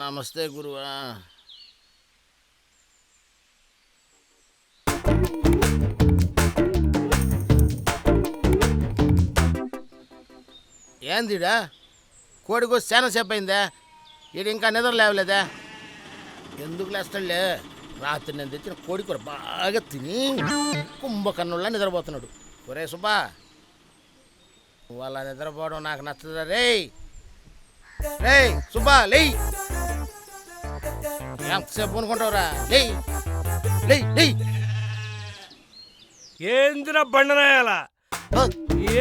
నమస్తే గురువా. ఏందిడా కోడికో చాలా సేపు అయిందా? ఈడు ఇంకా నిద్ర లేవలేదా? ఎందుకు లేస్తాడులే, రాత్రి నేను తెచ్చిన కోడి కూర బాగా తిని కుంభకన్నుల్లా నిద్రపోతున్నాడు. ఒరే సుబ్బా, వాళ్ళ నిద్రపోవడం నాకు నచ్చదా? రేయ్ రేయ్ సుబ్బా, లేయ్. ఎంతసేపు అనుకుంటావురా? లేయ్ లేయ్ లేయ్. ఏందిరా బండనాయాల,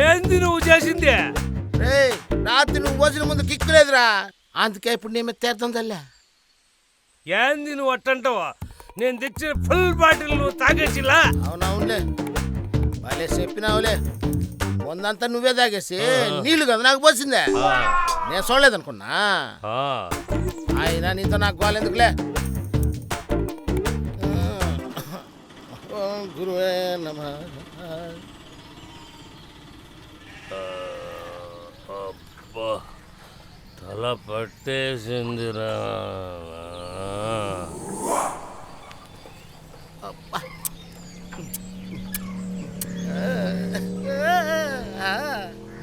ఏంది నువ్వు చేసింది? రేయ్, రాత్రి నువ్వు భోజనం ముందు కిక్కులేదురా, అందుకే ఇప్పుడు నేను తీర్థం తల్లా. ఏంది నువ్వు అట్టంటావా? నేను తెచ్చిన ఫుల్ బాటిల్ నువ్వు తాగేసిలా? అవునవునులే, వాళ్ళే చెప్పినావులే. ముందంతా నువ్వే తాగేసి నీళ్లు కదా నాకు పోసిందే, నేను చూడలేదనుకున్నా. ఆయన నీతో నాకు గోలెందుకులే. గురువే నమః. అబ్బా, తల పట్టేసిందిరా.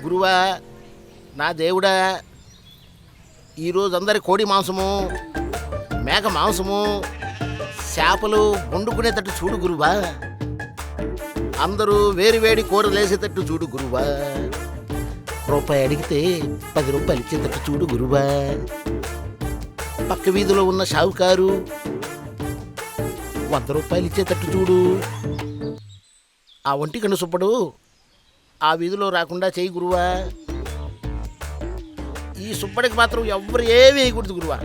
గురువా, నా దేవుడా, ఈరోజు అందరి కోడి మాంసము, మేక మాంసము, చేపలు వండుకునేటట్టు చూడు గురువా. అందరూ వేడి కూరలు వేసేటట్టు చూడు గురువా. రూపాయి అడిగితే 10 రూపాయలు ఇచ్చేటట్టు చూడు గురువా. పక్క వీధిలో ఉన్న షావుకారు 100 రూపాయలు ఇచ్చేటట్టు చూడు. ఆ ఒంటికన్ను సుబ్బడు ఆ వీధిలో రాకుండా చేయి గురువా. ఈ సుబ్బడికి మాత్రం ఎవ్వరు ఏమీ వేయకూడదు గురువా.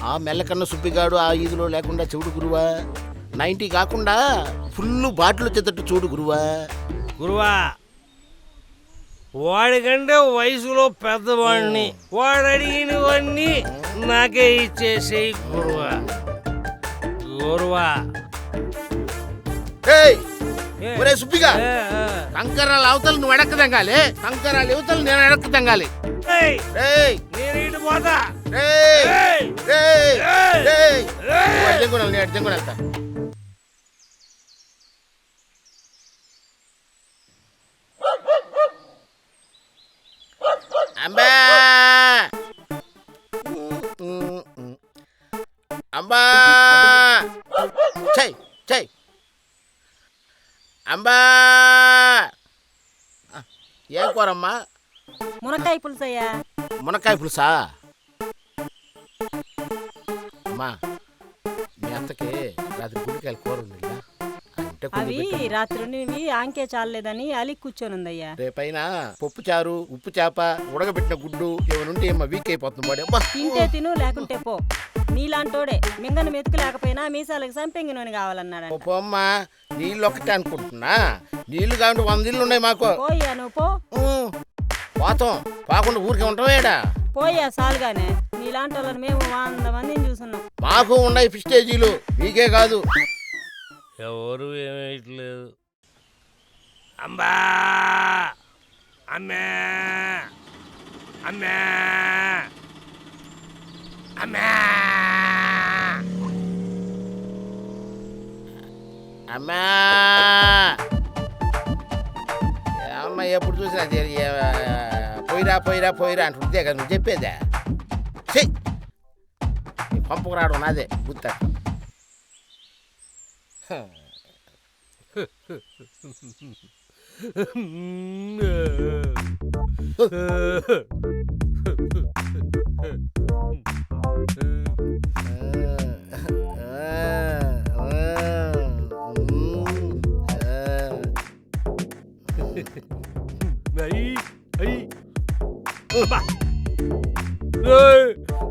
ఆ మెల్లకన్న సుబ్బిగాడు ఆ వీధిలో లేకుండా చూడు గురువా. 90 కాకుండా ఫుల్ బాటిల్ వచ్చేటట్టు చూడు గురువా. గురువా, వాడికంటే వయసులో పెద్దవాడిని, వాడు అడిగినవన్నీ నాకే ఇచ్చేసేయి గురువా. గురువా, ఒరే సుబ్బిగా, కంకరాల అవతలు నువ్వు ఎడక్క తెంగాలి, కంకరాల యువతలు నేను ఎడక్క తెంగాలి. నేను ఇటు పోతా. అడ్డం కూడా వెళ్తా. అంబా అంబా, చెయ్ చెయ్ అంబా. ఏం కూరమ్మా? మునక్కాయ పులుసు అయ్యా. మునక్కాయ పులుసా? అమ్మా, మీ అత్తకి రాత్రి గుడికాయల కూర ఉంది, అవి రాత్రి ఆంకే చాలేదని అలి కూర్చొని ఉందయ్యా. రేపైనా పప్పు చారు, ఉప్పు చేప, ఉడకబెట్టిన గుడ్డు ఏమనుంటే ఏమో వీక్ అయిపోతుంది. తింటే తిను, లేకుంటే పో. నీలాంటోడే మింగని మెతుకు లేకపోయినా మీసాలకు సంపెంగి నూనె కావాలన్నాడు. పోమ్మా, నీళ్ళు ఒక్కటే అనుకుంటున్నా, నీళ్లు కాబట్టి 100 ఇళ్ళు ఉన్నాయి మాకు. పోయా నువ్వు పో. పోతాం, పోకుండా ఊరికే ఉంటామేడా? పోయా సాలుగానే. నీలాంటి వాళ్ళని మేము 100 మందిని చూస్తున్నాం. మాకు ఉన్నాయి పిస్టేజీలు, మీకే కాదు. ఎవరు ఏమేయట్లేదు. అంబా, అమ్మే అమ్మే అమ్మే అమ్మా, అమ్మ ఎప్పుడు చూసినా పోయిరా పోయిరా పోయిరా అంటుంటే కదా నువ్వు చెప్పేదా? పంపకు రావడం నాదే గుర్త.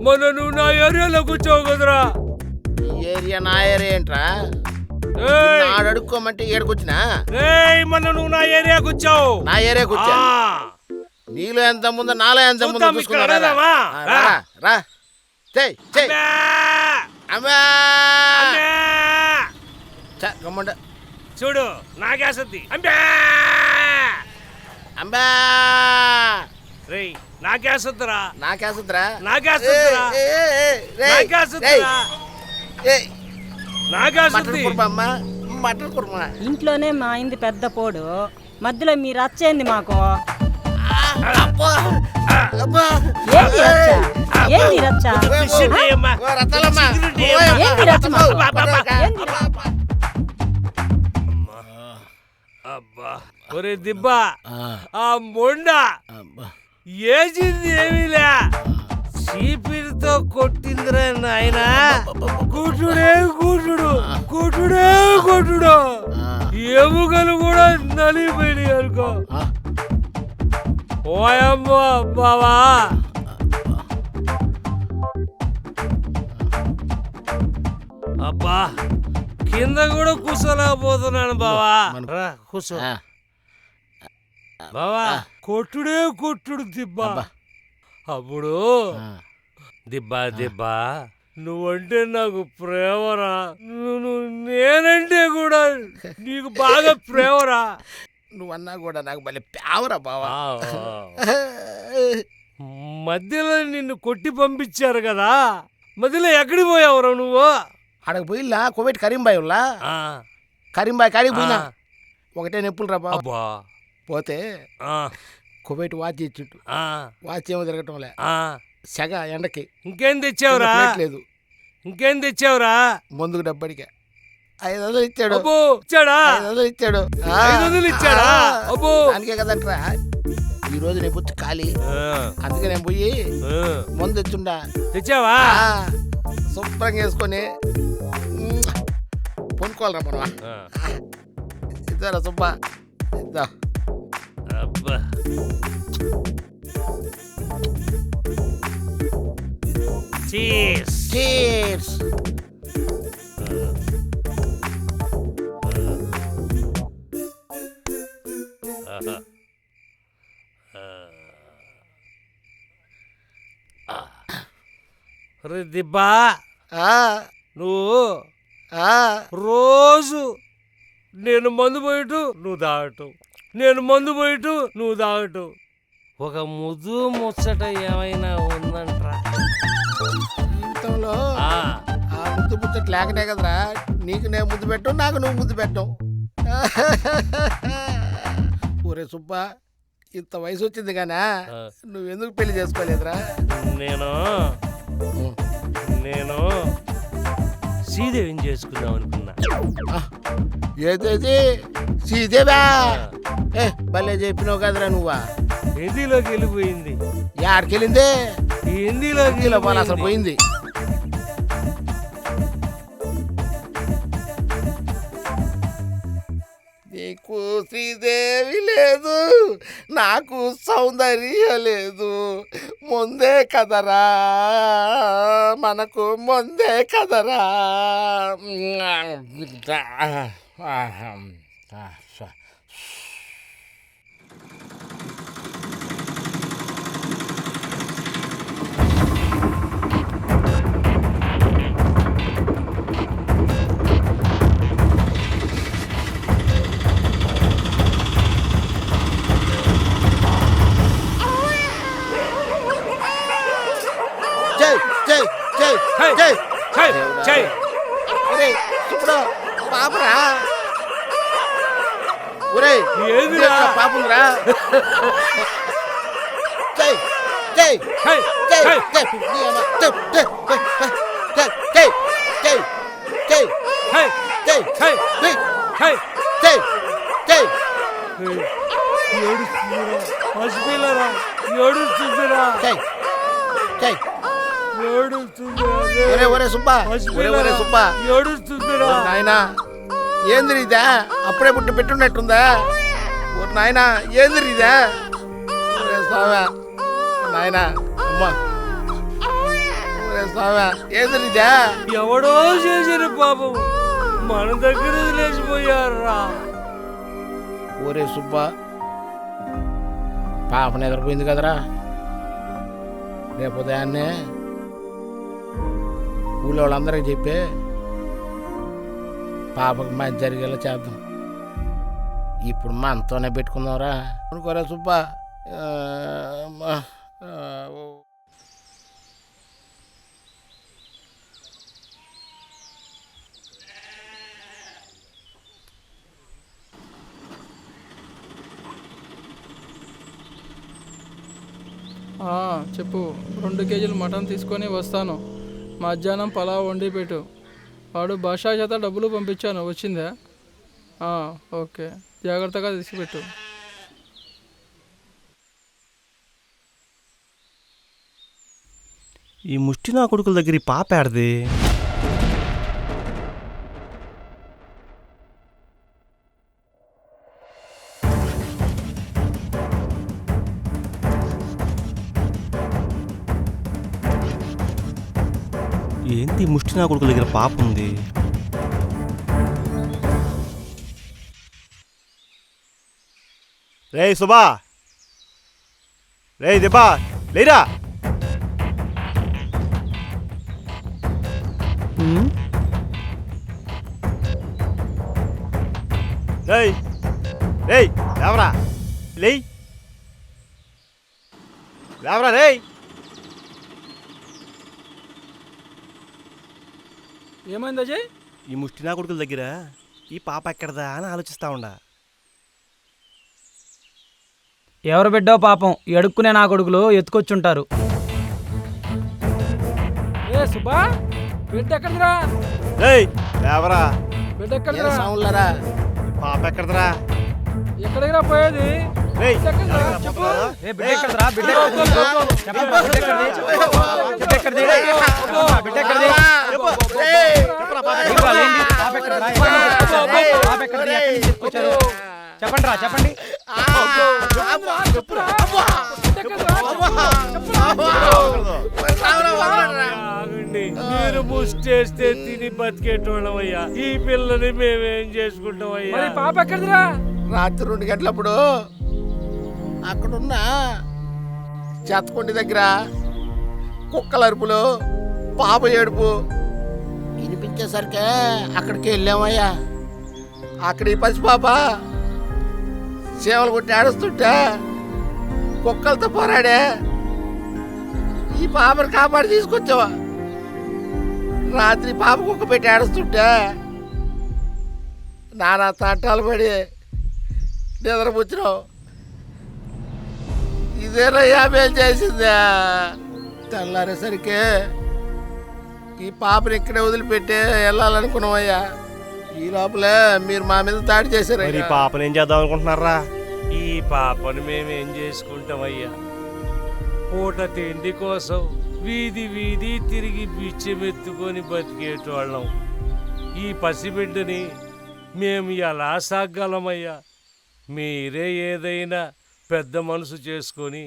మొన్న నువ్వు నా ఏరియాలో కూర్చోవు కదరా. ఏరియా నా ఏరియా ఏంట్రా? అడుక్కోమంటే ఏడుకొచ్చినా? మొన్న నువ్వు నా ఏరియా కూర్చోవు. నా ఏరియా కూర్చో. నీలో ఎంత ముందో నాలో ఎంత ముందో చూసుకున్నారా? రా గమ్మండ చూడు, నాకేసద్ది. అంబా రేయ్ నాకేసొద్దురా నాకేస్తుందిరా నాకేసొద్దురా నాకేసొద్దురా మటన్ నాకేసొద్ది కుర్మా అమ్మ మటన్ కుర్మా ఇంట్లోనే మా అయింది పెద్ద పోడు మధ్యలో మీరు రచ్చేంది మాకు అబ్బా అబ్బా ఏంది రచ్చ ఏంది రచ్చ ఫిష్ ఉన్నాయమ్మా. ఓ రత్తాలమ్మ ఏంది రచ్చ మాకు? ఏంది రచ్చ? అబ్బా ఒరే దిబ్బా ఆ మొండ ఏసింది ఏమీలే చీపిరితో కొట్టిందిరా నాయన కూటుడే కూటుడు కూటుడే కొట్టుడు ఎముకలు కూడా నలిగిపోయినాయి అనుకో ఓయమ్మో బావా అబ్బా కింద కూడా కూర్చోలేకపోతున్నాను బావా రా కూర్చో బావా కొట్టుడే కొట్టుడు దిబ్బా అప్పుడు దిబ్బా దిబ్బా నువ్వంటే నాకు ప్రేమరా నేనంటే కూడా నీకు బాగా ప్రేమరా నువ్వన్నా కూడా నాకు భలే పేవరా బావా మధ్యలో నిన్ను కొట్టి పంపించారు కదా మధ్యలో ఎక్కడికి పోయావురా నువ్వు ఆడకు పోయిల్లా కోవిడ్ కరీంబాయ్ ఉల్లా కరీంబాయ్ కాడికి పోయినా ఒకటే నొప్పులు రా బాబా అబ్బా పోతే కోవిడ్ వాచ్ ఇచ్చిండు వాచ్ ఏమో తిరగటంలే సెగ ఎండకి ఇంకేం తెచ్చావురా లేదు ఇంకేం తెచ్చావురా ముందుకు డబ్బడిగా 500 ఇచ్చాడు అబ్బో ఇచ్చాడా 500 ఇచ్చాడు 500 ఇచ్చాడా అబ్బో దానికే కదంట్రా ఈ రోజు నేను పుచ్చి ఖాళీ అందుకే నేను పోయి ముందు తెచ్చుండా తెచ్చావా శుభ్రంగా వేసుకొని పొనుకోవాలరా మనం ఇద్దారా సుబ్బ ఇద్దా అబ్బా చీస్ చీర్స్ దిబ్బా నువ్వు రోజు నేను మందు పోయిటు నువ్వు తాగటం నేను మందు పోయిటు నువ్వు తాగటం ఒక ముద్దు ముచ్చట ఏమైనా ఉందంట్రా జీవితంలో ఆ ముద్దు ముచ్చట లేకనే కదరా నీకు నేను ముద్దు పెట్టు నాకు నువ్వు ముద్దు పెట్టావు ఊరే సుబ్బ ఇంత వయసు వచ్చింది కానా నువ్వెందుకు పెళ్లి చేసుకోలేదురా నేను శ్రీదేవిని చేసుకుందాం అనుకున్నా ఏదేది శ్రీదేవా ఏ భలే చెప్పినావు కదరా నువ్వా హిందీలోకి వెళ్ళిపోయింది యాడికి వెళ్ళింది హిందీలో వాళ్ళు అసలు పోయింది నీకు శ్రీదేవి లేదు నాకు సౌందర్య లేదు ముందే కదరా మనకు ముందే కదరా పాపరా ఒరే పాపుందిరా నాయనా ఏందిరిదా అప్పుడే పుట్టి పెట్టున్నట్టుందా నాయనా ఏందిరిదా సావా నాయనా అమ్మా సావా ఏందిరిదా ఎవడో చేసిన పాపం మన దగ్గర లేచిపోయారా ఒరే సుబ్బ పాప నిద్రపోయింది కదరా రేపు ఉదయాన్నే ఊళ్ళో వాళ్ళందరికీ చెప్పి పాపకు మంచి జరిగేలా చేద్దాం ఇప్పుడు మనతోనే పెట్టుకుందాంరా అనుకోరా సుబ్బా. చెప్పు. 2 కేజీలు మటన్ తీసుకొని వస్తాను. మధ్యాహ్నం పలావ్ వండి పెట్టు. వాడు భాషా చేత డబ్బులు పంపించాను, వచ్చిందా? ఓకే, జాగ్రత్తగా తీసుకుపెట్టు. ఈ ముష్టి నా కొడుకుల దగ్గర ఈ పాప ఆడది. ఏంటి ముష్టి నా కొడుకుల దగ్గర పాప ఉంది? రే సుబా, రే దిబ్బా, లేరా. రేయ్ రేయ్ లేవరా, లేయ్ లేవరా రేయ్. ఏమైంది అజయ్? ఈ ముష్టి నా కొడుకుల దగ్గర ఈ పాప ఎక్కడదా అని ఆలోచిస్తా ఉండా. ఎవరు బిడ్డో పాపం, ఎడుక్కునే నా కొడుకులు ఎత్తుకొచ్చుంటారు. ఏ సుబ్బా, బిడ్డ ఎక్కడిదిరా? రేయ్ లేవరా, బిడ్డ ఎక్కడిదిరా? సౌండ్లరా పాప ఎక్కడదరా? ఎక్కడికిరా పోయేది? రేయ్ ఎక్కడిదిరా? చెప్పు. ఏ బిడ్డ ఎక్కడిదిరా? బిడ్డ ఎక్కడిది? చెప్పండి, బిడ్డ ఎక్కడిది? బిడ్డ ఎక్కడిది? బిడ్డ ఎక్కడిది? చెప్పరా పాప ఏంటి వాళ్ళు ఏంటి? పాప ఎక్కడిదిరా? ఎక్కడి నుంచి తీసుకొచ్చారు? పాప ఎక్కడిది? ఎక్కడి నుంచి తీసుకొచ్చారు? చెప్పండి రా, చెప్పండి. ఆగండి, మీరు ముష్టేస్తే తిని బతికేటోళ్ళమయ్యా. ఈ పిల్లని మేమేం చేసుకుంటామయ్యా? మరి పాప ఎక్కడిదిరా? రాత్రి 2 గంటలప్పుడు అక్కడున్న చెత్తకొండి దగ్గర కుక్కల అరుపులు, పాప ఏడుపు వినిపించేసరికి అక్కడికి వెళ్ళామయ్యా. అక్కడ ఈ పసిపాప సేవలు కొట్టి ఏడుస్తుంటే కుక్కలతో పోరాడే. ఈ పాపను కాపాడి తీసుకొచ్చావా? రాత్రి పాప కుక్క పెట్టి ఏడుస్తుంటే నానా తంటాలు పడి నిద్రపుచ్చినావు. ఇదేనయ్యా మేలు చేసిందా? తెల్లారేసరికి ఈ పాపని ఇక్కడే వదిలిపెట్టి వెళ్ళాలనుకున్నామయ్యా. ఈ లోపలే మీరు మా మీద దాడి చేశారు. మరి పాపను ఏం చేద్దాం అనుకుంటున్నారా? ఈ పాపను మేమేం చేసుకుంటామయ్యా? పూట తిండి కోసం వీధి వీధి తిరిగి బిచ్చమెత్తుకొని బతికేటోళ్ళం. ఈ పసిబిడ్డని మేము ఎలా సాగలమయ్యా? మీరే ఏదైనా పెద్ద మనసు చేసుకొని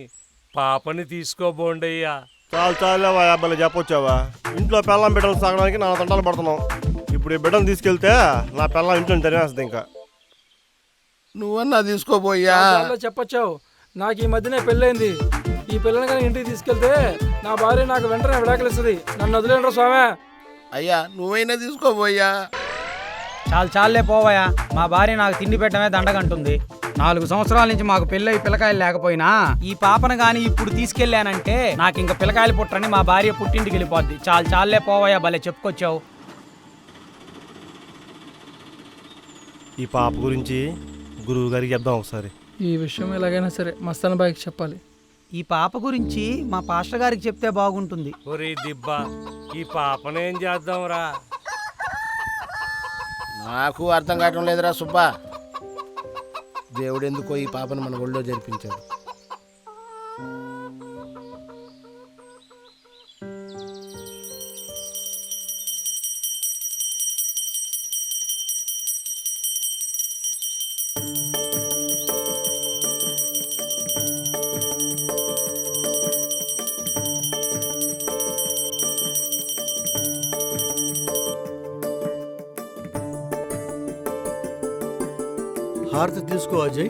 పాపని తీసుకోబోండయ్యా. చాలు చాలు అబ్బాయి చెప్పొచ్చావా? ఇంట్లో పెళ్ళం బిడ్డలు సాగడానికి నా తంటాలు పడుతున్నాం. ఇప్పుడు ఈ బిడ్డను తీసుకెళ్తే నా పెళ్ళం ఇంట్లో తినేస్తుంది. ఇంకా నువ్వన్నా తీసుకోబోయ్యా. చెప్పొచ్చావు. నాకు ఈ మధ్యనే పెళ్ళైంది. ఈ పిల్లని కానీ ఇంటికి తీసుకెళ్తే నా భార్య నాకు వెంటనే విడాకులు ఇస్తుంది. నన్ను వదిలేండ్రా స్వామి. అయ్యా నువ్వైనా తీసుకోబోయ్యా. చాలే పోవయా. మా భార్య నాకు తిండి పెట్టడమే దండగంటుంది. 4 సంవత్సరాల నుంచి మాకు పెళ్ళై పిల్లకాయలు లేకపోయినా ఈ పాపను గాని ఇప్పుడు తీసుకెళ్ళానంటే నాకు ఇంకా పిల్లకాయలు పుట్టరని మా భార్య పుట్టింటికి వెళ్ళిపోద్ది. చాలే పోవయా, భలే చెప్పుకొచ్చావు. ఈ పాప గురించి గురువు గారికి చెప్దాం ఒకసారి. ఈ విషయం ఎలాగైనా సరే మస్తాన్ బాయ్కి చెప్పాలి. ఈ పాప గురించి మా పాస్టర్ గారికి చెప్తే బాగుంటుంది. ఒరే దిబ్బా, ఈ పాపనేం చేద్దాంరా? నాకు అర్థం కావటం లేదురా సుబ్బా. దేవుడు ఎందుకో ఈ పాపను మన ఒళ్ళో జరిపించాడు. హారతి తీసుకో అజయ్.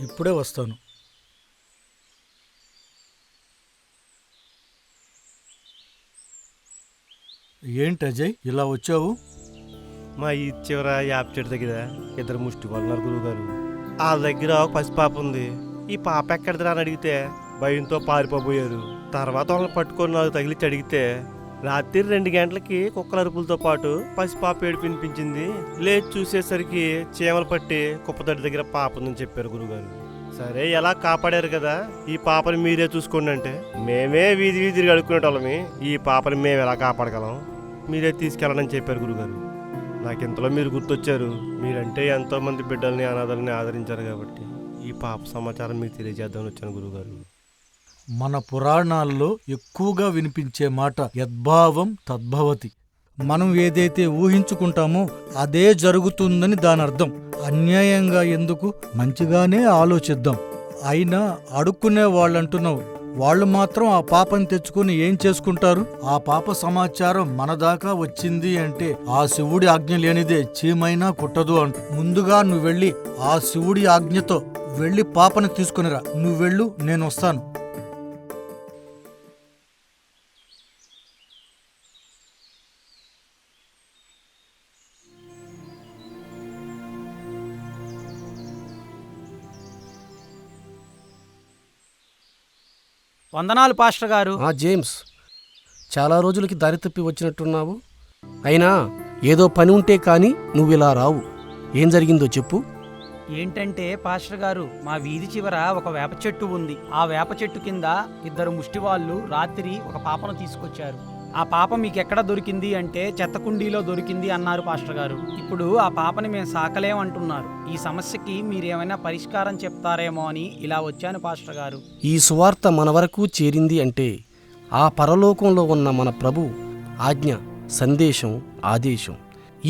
ఇప్పుడే వస్తాను. ఏంటి అజయ్ ఇలా వచ్చావు? మా ఈ చివర యాప్ చెట్టు దగ్గర ఇద్దరు ముష్టి వాళ్ళు ఉన్నారు గురువుగారు. వాళ్ళ దగ్గర ఒక పసిపాప ఉంది. ఈ పాప ఎక్కడిదిరా అని అడిగితే భయంతో పారిపోయారు. తర్వాత వాళ్ళని పట్టుకొని నాకు తగిలిచ్చి అడిగితే రాత్రి 2 గంటలకి కుక్కల అరుపులతో పాటు పసిపాప ఏడుపు వినిపించింది. లేచి చూసేసరికి చీమలు పట్టి కుప్పతడి దగ్గర పాప ఉందని చెప్పారు గురువుగారు. సరే ఎలా కాపాడారు కదా, ఈ పాపని మీరే చూసుకోండి అంటే మేమే వీధి వీధిగా అడుక్కునేటోళ్ళమి. ఈ పాపని మేము ఎలా కాపాడగలం, మీరే తీసుకెళ్ళాలని చెప్పారు గురుగారు. నాకు ఇంతలో మీరు గుర్తొచ్చారు. మీరంటే ఎంతో మంది బిడ్డల్ని అనాథల్ని ఆదరించారు కాబట్టి ఈ పాప సమాచారం మీకు తెలియజేద్దామని వచ్చాను గురుగారు. మన పురాణాల్లో ఎక్కువగా వినిపించే మాట యద్భావం తద్భవతి. మనం ఏదైతే ఊహించుకుంటామో అదే జరుగుతుందని దాని అర్థం. అన్యాయంగా ఎందుకు, మంచిగానే ఆలోచిద్దాం. అయినా అడుక్కునే వాళ్ళంటున్నావు, వాళ్ళు మాత్రం ఆ పాపని తెచ్చుకుని ఏం చేసుకుంటారు? ఆ పాప సమాచారం మన దాకా వచ్చింది అంటే ఆ శివుడి ఆజ్ఞ లేనిదే చీమైనా కుట్టదు అంట. ముందుగా నువ్వు వెళ్ళి ఆ శివుడి ఆజ్ఞతో వెళ్ళి పాపని తీసుకునిరా. నువ్వు వెళ్ళు, నేను వస్తాను. వందనాలు పాస్టర్ గారు. జేమ్స్, చాలా రోజులకి దారి తప్పి వచ్చినట్టున్నావు. అయినా ఏదో పని ఉంటే కానీ నువ్వు ఇలా రావు. ఏం జరిగిందో చెప్పు. ఏంటంటే పాస్టర్ గారు, మా వీధి చివర ఒక వేప చెట్టు ఉంది. ఆ వేప చెట్టు కింద ఇద్దరు ముష్టివాళ్ళు రాత్రి ఒక పాపను తీసుకొచ్చారు. ఆ పాప మీకు ఎక్కడ దొరికింది అంటే చెత్త కుండీలో దొరికింది అన్నారు పాస్టర్ గారు. ఇప్పుడు ఆ పాపని మేము సాకలేమంటున్నారు. ఈ సమస్యకి మీరేమైనా పరిష్కారం చెప్తారేమో అని ఇలా వచ్చాను పాస్టర్ గారు. ఈ సువార్త మన వరకు చేరింది అంటే ఆ పరలోకంలో ఉన్న మన ప్రభు ఆజ్ఞ, సందేశం, ఆదేశం.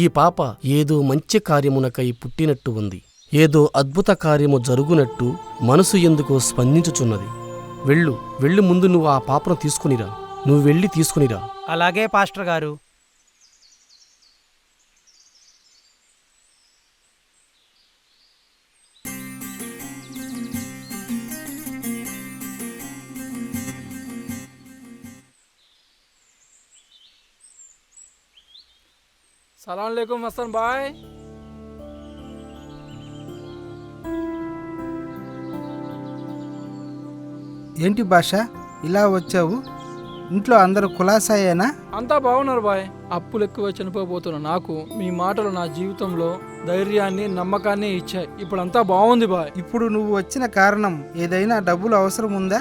ఈ పాప ఏదో మంచి కార్యమునకై పుట్టినట్టు ఉంది. ఏదో అద్భుత కార్యము జరుగునట్టు మనసు ఎందుకో స్పందించుచున్నది. వెళ్ళు ముందు నువ్వు ఆ పాపను తీసుకునిరా. నువ్వు వెళ్ళి తీసుకునిరా. అలాగే పాస్టర్ గారు. సలాం లేకుం మస్తాన్ బాయ్. ఏంటి భాష ఇలా వచ్చావు? ఇంట్లో అందరూ కులాసాయేనా? అంతా బాగున్నారు బాయ్. అప్పులు ఎక్కువ చనిపోబోతున్న నాకు మీ మాటలు నా జీవితంలో ధైర్యాన్ని, నమ్మకాన్ని ఇచ్చాయి. ఇప్పుడు అంతా బాగుంది బాయ్. ఇప్పుడు నువ్వు వచ్చిన కారణం ఏదైనా డబ్బులు అవసరం ఉందా?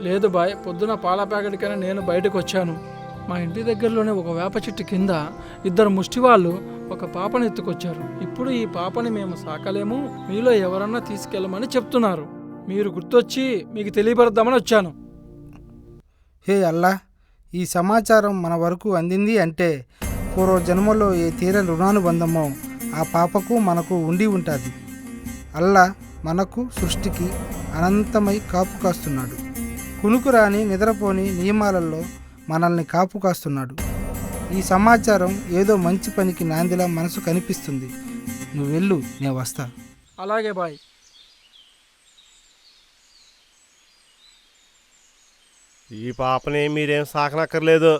లేదు బాయ్, పొద్దున పాల ప్యాకెట్కైనా నేను బయటకు వచ్చాను. మా ఇంటి దగ్గరలోనే ఒక వేప చెట్టు కింద ఇద్దరు ముష్టివాళ్ళు ఒక పాపని ఎత్తుకొచ్చారు. ఇప్పుడు ఈ పాపని మేము సాకలేము, మీలో ఎవరన్నా తీసుకెళ్ళమని చెప్తున్నారు. మీరు గుర్తొచ్చి మీకు తెలియపరుద్దామని వచ్చాను. హే అల్లా, ఈ సమాచారం మన వరకు అందింది అంటే పూర్వ జన్మలో ఏ తీరని రుణానుబంధమో ఆ పాపకు మనకు ఉండి ఉంటుంది. అల్లా మనకు సృష్టికి అనంతమై కాపు కాస్తున్నాడు. కునుకురాని నిద్రపోని నియమాలలో మనల్ని కాపు కాస్తున్నాడు. ఈ సమాచారం ఏదో మంచి పనికి నాందిలా మనసు కనిపిస్తుంది. నువ్వు వెళ్ళు, నేను వస్తా. అలాగే బాయ్. ఈ పాపని మీరేం సాకనక్కర్లేదు.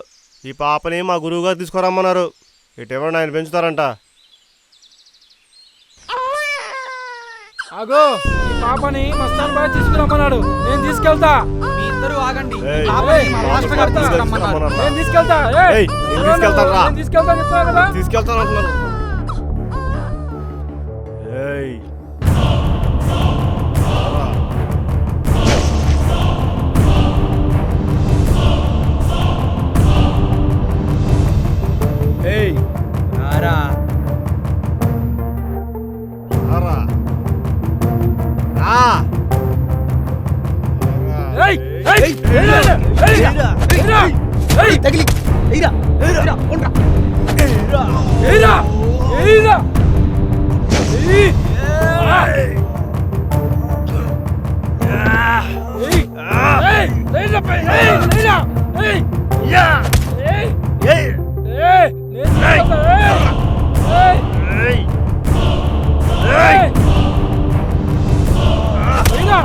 ఈ పాపని మా గురువుగారు తీసుకురమ్మన్నారు. ఇటేమన్నా ఆయన పెంచుతారంట. ఆగో, ఈ పాపని మస్తాన్ బాయ్ తీసుకురమ్మన్నాడు. నేను తీసుకెళ్తా. మీ ఇద్దరు ఆగండి. ఏయ్, పాపని మా మాస్టర్ గారు తీసుకురమ్మన్నారు. నేను తీసుకెళ్తా. ఏయ్, నేను తీసుకెళ్తాను రా. తీసుకెళ్తా చెప్తా కదా. తీసుకెళ్తాను అంటున్నాను. ఏయ్, ఏయ్ రారా. రారా. రా. ఏయ్ ఏయ్ ఏయ్ ఏయ్ తగిలి ఏయ్రా ఏయ్రా ఉండ్రా. ఏయ్రా ఏయ్రా ఏయ్ ఏయ్ ఏయ్రా పై ఏయ్ ఏయ్రా ఏయ్ యా ఏయ్ ఏయ్ ఏయ్ ఏయ్ ఏయ్ ఏయ్ ఏయ్ ఏయ్రా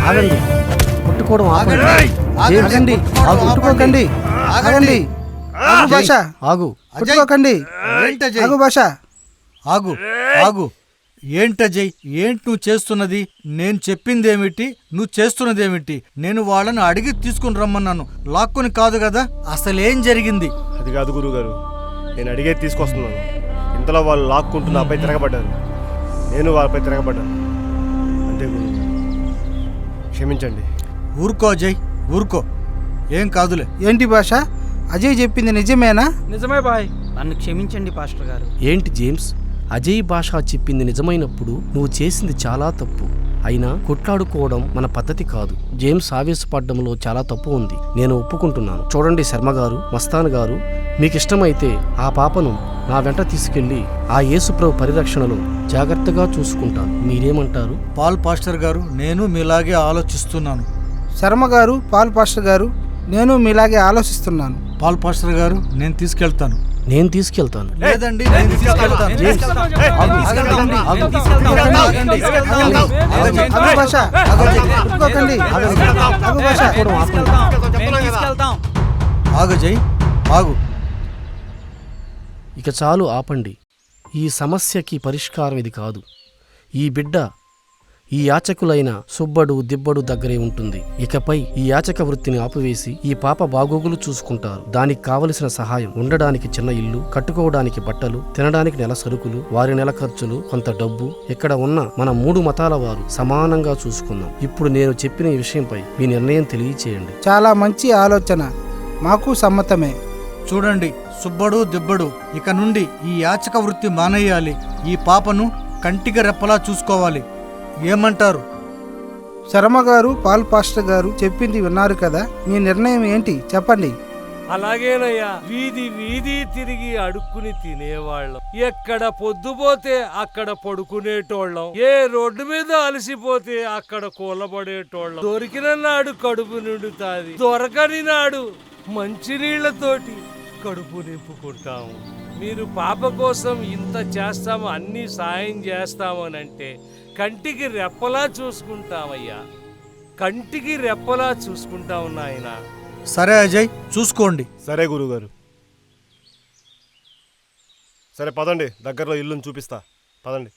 ఆగండి, కొట్టుకోవడం ఆపండి. జేమ్స్, ఆగండి, ఆగు. కొట్టుకోకండి, ఆగండి. ఆగు భాష, ఆగు. కొట్టుకోకండి, ఏంటజయ్? ఆగు భాష. ఆగు ఆగు. ఏంటజయ్, ఏంటి నువ్వు చేస్తున్నది? నేను చెప్పిందేమిటి, నువ్వు చేస్తున్నదేమిటి? నేను వాళ్ళని అడిగి తీసుకుని రమ్మన్నాను, లాక్కుని కాదు కదా. అసలేం జరిగింది? అది కాదు గురువుగారు, నేను అడిగేది తీసుకొస్తున్నాను. ఇంతలో వాళ్ళు లాక్కుంటూ నాపై తిరగబడ్డారు, నేను వాళ్ళపై తిరగబడ్డాను. అంతే గురువు, క్షమించండి. ఊరుకో అజయ్, ఊరుకో, ఏం కాదులే. ఏంటి భాష, అజయ్ చెప్పింది నిజమేనా? నిజమే బాయ్. నన్ను క్షమించండి పాస్టర్ గారు. ఏంటి జేమ్స్, అజయ్ భాష చెప్పింది నిజమైనప్పుడు నువ్వు చేసింది చాలా తప్పు. అయినా కొట్లాడుకోవడం మన పద్ధతి కాదు. జేమ్స్ ఆవేశపడ్డంలో చాలా తప్పు ఉంది, నేను ఒప్పుకుంటున్నాను. చూడండి శర్మ గారు, మస్తాన్ గారు, మీకిష్టమైతే ఆ పాపను నా వెంట తీసుకెళ్లి ఆ యేసుప్రభు పరిరక్షణలో జాగ్రత్తగా చూసుకుంటాను. మీరేమంటారు? పాల్ పాస్టర్ గారు, నేను మీలాగే ఆలోచిస్తున్నాను. శర్మ గారు, పాల్ పాస్టర్ గారు, నేను మీలాగే ఆలోచిస్తున్నాను. పాల్ పాస్టర్ గారు, నేను తీసుకెళ్తాను. నేను తీసుకెళ్తాను. లేదండి, నేను తీసుకెళ్తాను. జేమ్స్, ఆగు. ఆగండి, ఆగు. ఆగు భాష, కొట్టుకోకండి, ఆగు భాష. ఆగు అజయ్, ఆగు. ఇక చాలు, ఆపండి. ఈ సమస్యకి పరిష్కారం ఇది కాదు. ఈ బిడ్డ ఈ యాచకులైన సుబ్బడు దిబ్బడు దగ్గరే ఉంటుంది. ఇకపై ఈ యాచక వృత్తిని ఆపివేసి ఈ పాప బాగోగులు చూసుకుంటారు. దానికి కావలసిన సహాయం, ఉండడానికి చిన్న ఇల్లు, కట్టుకోవడానికి బట్టలు, తినడానికి నెల సరుకులు, వారి నెల ఖర్చులు, కొంత డబ్బు ఇక్కడ ఉన్న మన 3 మతాల వారు సమానంగా చూసుకుందాం. ఇప్పుడు నేను చెప్పిన ఈ విషయంపై మీ నిర్ణయం తెలియచేయండి. చాలా మంచి ఆలోచన, మాకు సమ్మతమే. చూడండి సుబ్బడు దిబ్బడు, ఇక నుండి ఈ యాచక వృత్తి మానేయాలి. ఈ పాపను కంటికి రెప్పలా చూసుకోవాలి. ఏమంటారు? శర్మ గారు, పాల్ పాస్టర్ గారు చెప్పింది విన్నారు కదా, మీ నిర్ణయం ఏంటి చెప్పండి. అలాగేనయ్యా, వీధి వీధి తిరిగి అడుక్కుని తినేవాళ్ళం. ఎక్కడ పొద్దుపోతే అక్కడ పడుకునేటోళ్ళం. ఏ రోడ్డు మీద అలసిపోతే అక్కడ కూలబడేటోళ్ళం. దొరికిన నాడు కడుపు నిండుతాది, దొరకని నాడు మంచినీళ్లతోటి కడుపు నింపుకుంటాము. మీరు పాప కోసం ఇంత చేస్తాము, అన్ని సాయం చేస్తామనంటే కంటికి రెప్పలా చూసుకుంటామయ్యా, కంటికి రెప్పలా చూసుకుంటాము నాయనా. సరే అజయ్, చూసుకోండి. సరే గురువుగారు. సరే పదండి, దగ్గరలో ఇల్లుని చూపిస్తా, పదండి.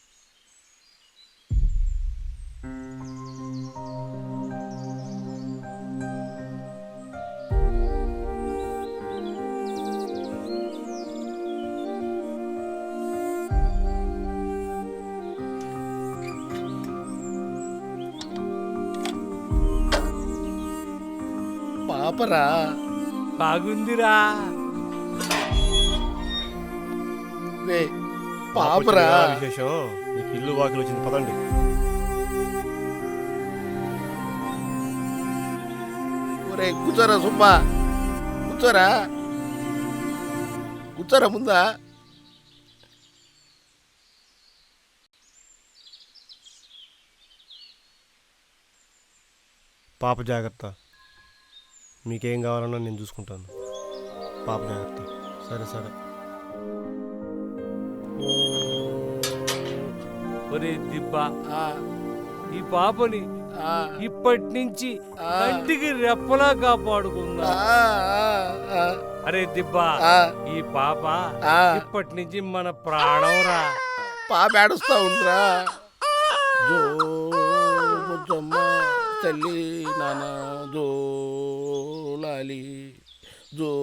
పాపరా బాగుందిరా. రే పాపరా. విశేషం, మీకు ఇల్లు వాకిలు వచ్చింది, పదండి. ఒరే కూర్చోరా సుబ్బా, కూర్చోరా, కూర్చోరా ముందా. పాప జాగ్రత్త, మీకేం కావాలన్నా నేను చూసుకుంటాను. పాప జాగ్రత్త. సరే సరే. ఒరే దిబ్బా, ఈ పాపని ఇప్పటి నుంచి కంటికి రెప్పలా కాపాడుకుందా. అరే దిబ్బా, ఈ పాప ఇప్పటి నుంచి మన ప్రాణంరా. పాప ఏడుస్తా ఉందిరా. జో బుజ్జమ్మ తల్లి నాన్న జోలాలి జో.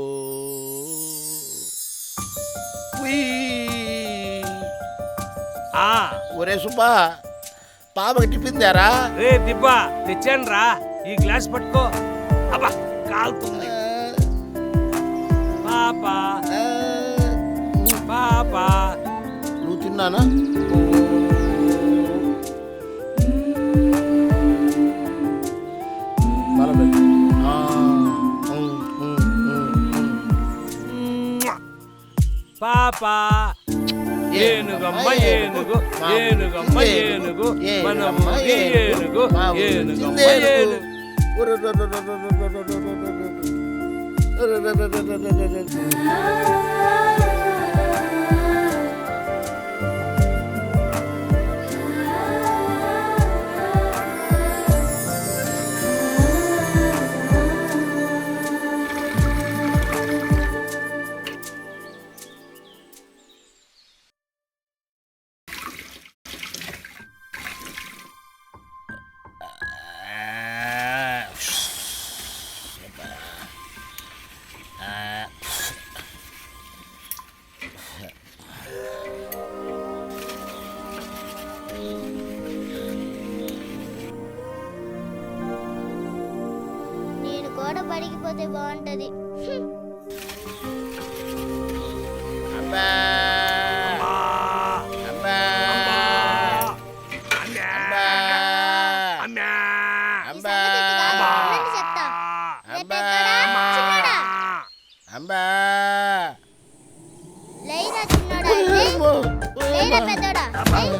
ఒరే సుబ్బా, పాపకి టిఫిన్ దారా? రే దిబ్బా, తెచ్చాను రా, ఈ గ్లాస్ పట్టుకో. అబ్బా కాలుతుంది. పాపా పాపా, నువ్వు తిన్నానా? పాపా ఏనుగమ్మ ఏనుగు, ఏనుగమ్మ ఏనుగు, మన ఊరి ఏనుగు, ఏనుగమ్మ ఏనుగు. కూడా పడిగిపోతే బాగుంటది. అబ్బా అబ్బా అబ్బా ఈ సంగతి ఇటు కాదు, ఉండండి చెప్తా. రే పెద్దోడా, చిన్నోడా, అబ్బా లేయిరా చిన్నోడా, లేయ్. లేయిరా పెద్దోడా, లేయ్.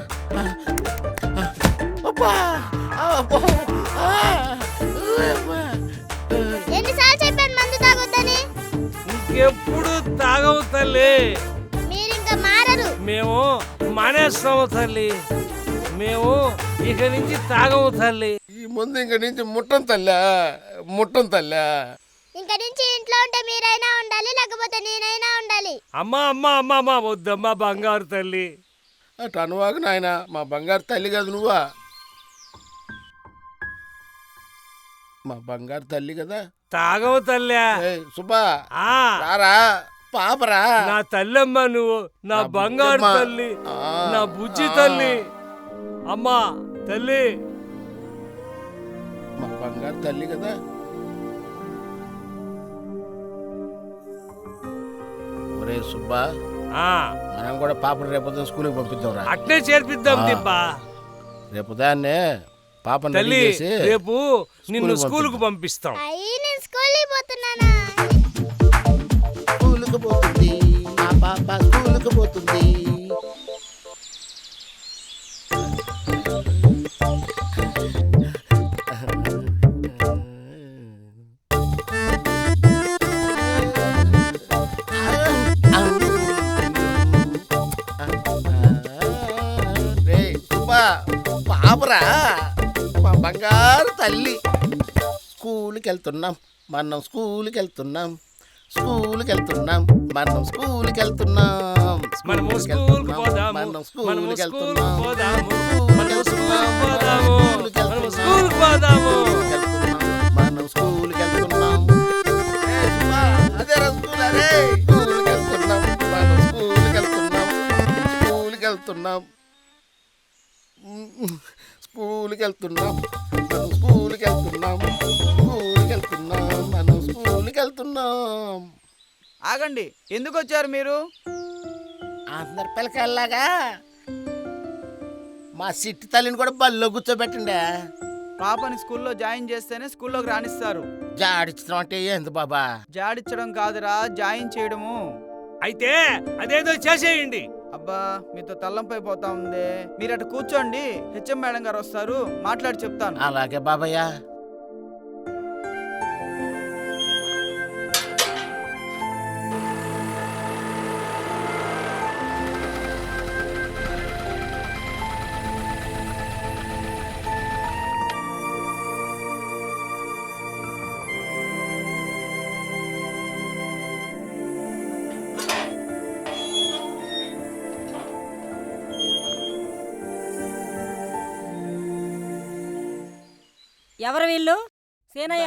అబ్బా అబ్బా ఎన్నిసార్లు చెప్పాను మందు తాగొద్దని? ఇంకెప్పుడు తాగవు తల్లి. మీరింకా మారరు. మేము మానేస్తాము తల్లి. మేము ఇక నుంచి తాగము తల్లి. ఈ ముందు ఇంక నుంచి ముట్టం తల్లా ఇంక నుంచి ఇంట్లో ఉంటే మీరైనా ఉండాలి, లేకపోతే నేనైనా ఉండాలి. అమ్మా అమ్మా అమ్మా అమ్మా వద్దమ్మా బంగారు తల్లి. అటు అనువాకు నాయన, మా బంగారు తల్లి కదా నువ్వా, మా బంగారు తల్లి కదా. తాగవు తల్లి. సుబ్బా ఆ రారా పాపరా. నా తల్లమ్మా నువ్వు, నా బంగారు బుజ్జమ్మ. తల్లి, ఆ, నా బుజ్జి ఆ. తల్లి. అమ్మా తల్లి, మా బంగారు తల్లి కదా. ఒరే సుబ్బా, ఆ మనం కూడా పాపను రేపు స్కూల్కి పంపిద్దాం రా. అట్నే చేర్పిద్దాం ఆ. దిబ్బా. రేపు దాన్నే పాపను రెడీ తల్లి చేసి రేపు నిన్ను స్కూలుకు స్కూలుకు పంపిస్తాం. అయ్యి నేను స్కూల్కి పోతున్నానా? స్కూలుకు పోతుంది మా పాప, స్కూలుకు పోతుంది. రేయ్ సుబ్బా, పాపరా మా బంగారు తల్లి. స్కూల్కి వెళ్తున్నాం మనం, స్కూల్కి వెళ్తున్నాం, స్కూల్కి వెళ్తున్నాం మనం, స్కూల్కి వెళ్తున్నాం, మనము స్కూల్కి పోదాము, మనం మనము స్కూల్కి స్కూల్కి వెళ్తున్నాం, పోదాము, స్కూల్కి మనము స్కూల్కి వెళ్తున్నాం, పోదాము, మనము స్కూల్కి పోదాము. మనం స్కూల్కి వెళ్తున్నాం. ఏయ్ సుబ్బా, అదేరా స్కూల్, అరే స్కూల్కి వెళ్తున్నాం, మనం స్కూల్కి వెళ్తున్నాం, స్కూల్కి వెళ్తున్నాం, స్కూల్కి వెళ్తున్నాం, మనం స్కూల్కి వెళ్తున్నాం, స్కూల్కి వెళ్తున్నాం, మనం స్కూల్కి వెళ్తున్నాం. ఆగండి, ఎందుకు వచ్చారు మీరు? అందరు పిల్లకాయలాగా మా సిట్టి తల్లిని కూడా బల్లో కూర్చోబెట్టండి. పాపని స్కూల్లో జాయిన్ చేస్తేనే స్కూల్లోకి రాణిస్తారు. జాడించడం అంటే ఏంది బాబా? జాడించడం కాదురా, జాయిన్ చేయడము. అయితే అదేదో చేసేయండి. అబ్బా, మీతో తల్లంపై పోతా ఉంది. మీరు అటు కూర్చోండి, హెచ్ఎం మేడం గారు వస్తారు, మాట్లాడి చెప్తాను. అలాగే బాబయ్య. ఎవరు వీళ్ళు? సేనయ్య,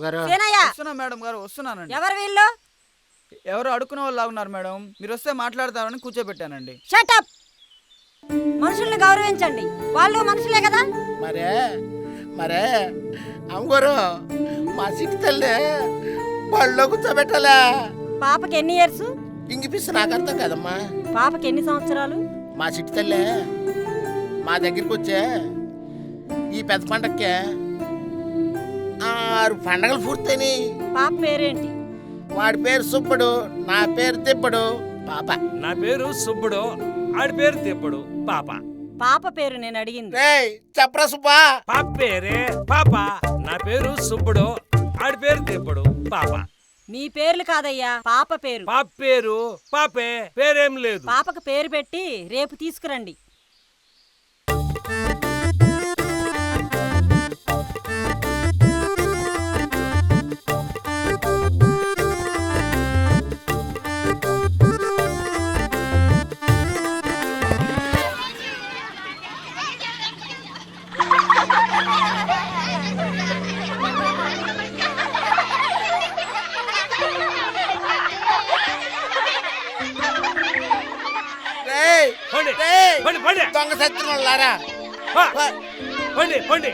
గారు సేనయ్య, వస్తున్నా మేడం గారు, వస్తున్నానండి. ఎవరు వీళ్ళు? ఎవరు అడుక్కునే వాళ్ళు ఉన్నారు మేడం, మీరు వస్తే మాట్లాడతామని కూర్చోబెట్టానండి. షటప్. మనుషుల్ని గౌరవించండి, వాళ్ళు మనుషులే కదా. మరే అమ్మగారు, మా సిట్టి తల్లి బళ్ళో కూర్చోబెట్టాలా? పాపకి ఎన్ని ఇయర్స్? ఇంగిపిస్తే నాకు అర్థం కదమ్మా. పాపకి ఎన్ని సంవత్సరాలు? మా సిట్టి తల్లి మా దగ్గరికి వచ్చే ఈ పెద్ద పండక్కే 6 పండగలు పూర్తయినాయి. పాప పేరేంటి? వాడి పేరు సుబ్బడు, నా పేరు తిప్పడు. పాప నా పేరు సుబ్బుడు, ఆడి పేరు తిప్పడు. పాప పాప పేరు నేను అడిగింది. రేయ్ చెప్పరా సుబ్బా. పాప పేరే పాప. నా పేరు సుబ్బుడు, ఆడి పేరు తిప్పడు. పాప మీ పేర్లు కాదయ్యా, పాప పేరు. పాప పేరు పాపే, పేరేం లేదు. పాపకు పేరు పెట్టి రేపు తీసుకురండి. రేయ్ పండి రేయ్ పండి పండి దొంగ సత్యం వాళ్ళారా. పండి పండి.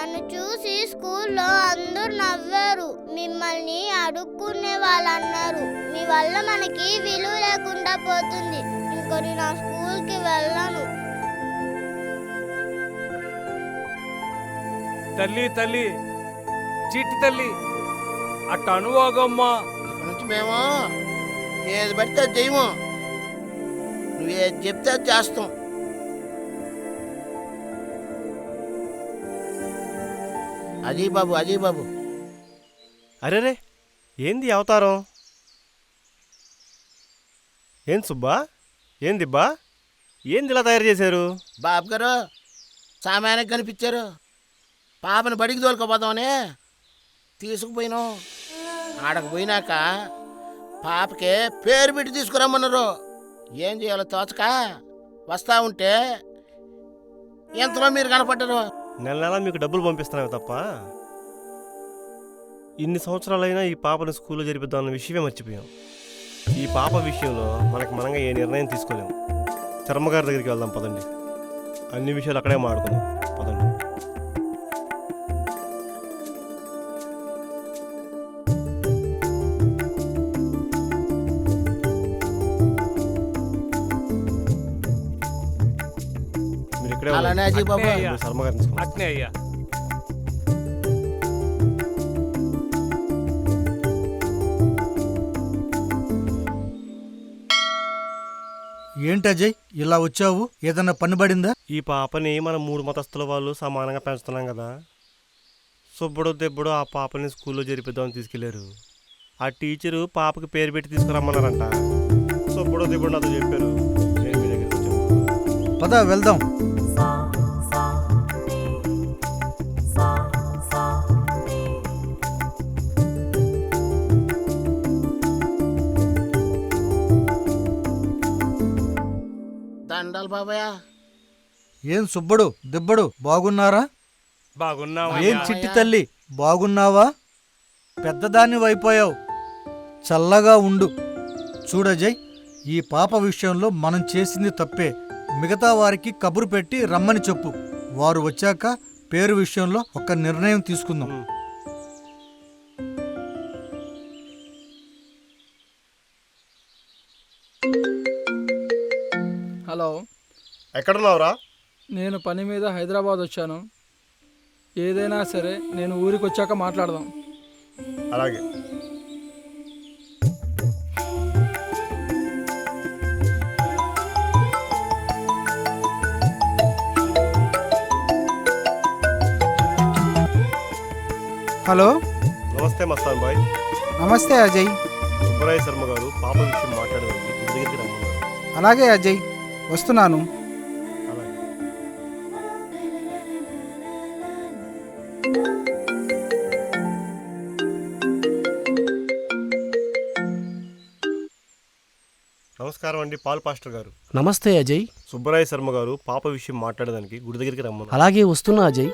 నన్ను చూసి స్కూల్లో అందరూ నవ్వారు. మిమ్మల్ని అడుక్కునే వాళ్ళు అన్నారు. మీ వల్ల మనకి విలువ లేకుండా పోతుంది. ఇంకో నేను ఆ స్కూల్కి వెళ్ళను. తల్లి తల్లి చిట్టి తల్లి అట్ట అనువాగమ్మా. ఇక్కడి నుంచి మేము ఏది పడితే అది చేయము. నువ్వేది చెప్తే అది చేస్తాం. అజయ్ బాబు అరేరే ఏంది ఈ అవతారం? ఏం సుబ్బా, ఏందిబ్బా, ఏంది ఇలా తయారు చేశారు? బాబు గారు సామాన్యంగా కనిపించారు. పాపని బడికి తోలుకోపోదామని తీసుకుపోయినాం. ఆడకు పోయినాక పాపకి పేరు పెట్టి తీసుకురమ్మన్నారు. ఏం చేయాలో తోచక వస్తా ఉంటే ఎంతలో మీరు కనపడ్డారు. నెల నెల మీకు డబ్బులు పంపిస్తున్నావు తప్ప ఇన్ని సంవత్సరాలైనా ఈ పాపను స్కూల్లో జరిపిద్దాం అన్న విషయమే మర్చిపోయాం. ఈ పాప విషయంలో మనంగా ఏ నిర్ణయం తీసుకోలేము. చర్మగారి దగ్గరికి వెళ్దాం పదండి. అన్ని విషయాలు అక్కడే మాట్లాడుకుందాం పదండి. మీరు ఇక్కడే అలానే అజయ్ బాబు. అట్నే అయ్యా. శర్మగారిని తీసుకోండి. అట్నే అయ్యా. ఏంటి అజయ్ ఇలా వచ్చావు? ఏదన్నా పని పడిందా? ఈ పాపని మనం 3 మతస్థుల వాళ్ళు సమానంగా పెంచుతున్నాం కదా. సుబ్బడు దెబ్బడు ఆ పాపని స్కూల్లో జరిపిద్దామని తీసుకెళ్లారు. ఆ టీచరు పాపకి పేరు పెట్టి తీసుకురమ్మన్నారంట. సుబ్బడు దెబ్బడు నాతో చెప్పారు. నేను మీ దగ్గరికి వచ్చాను. పద వెళ్దాం. దండాలు బాబాయ్. ఏం సుబ్బడు దిబ్బడు బాగున్నారా? బాగున్నావా? ఏం చిట్టి తల్లి బాగున్నావా? పెద్దదాన్ని అయిపోయావు. చల్లగా ఉండు. చూడజయ్, ఈ పాప విషయంలో మనం చేసింది తప్పే. మిగతా వారికి కబురు పెట్టి రమ్మని చెప్పు. వారు వచ్చాక పేరు విషయంలో ఒక నిర్ణయం తీసుకుందాం. హలో, ఎక్కడున్నావురా? నేను పని మీద హైదరాబాద్ వచ్చాను. ఏదైనా సరే నేను ఊరికి వచ్చాక మాట్లాడదాం. అలాగే. హలో, నమస్తే మస్తాన్ బాయ్. నమస్తే అజయ్. సుబ్బరాయ శర్మ గారు పాప విషయం మాట్లాడడానికి ఇంటి దగ్గరికి రమ్మన్నారు. అలాగే అజయ్, వస్తున్నాను. అలాగే. నమస్కారం అండి, పాల్ పాస్టర్ గారు. నమస్తే అజయ్. సుబ్బరాయ శర్మ గారు పాప విషయం మాట్లాడడానికి గుడి దగ్గరికి రమ్మన్నారు. అలాగే వస్తున్నా అజయ్.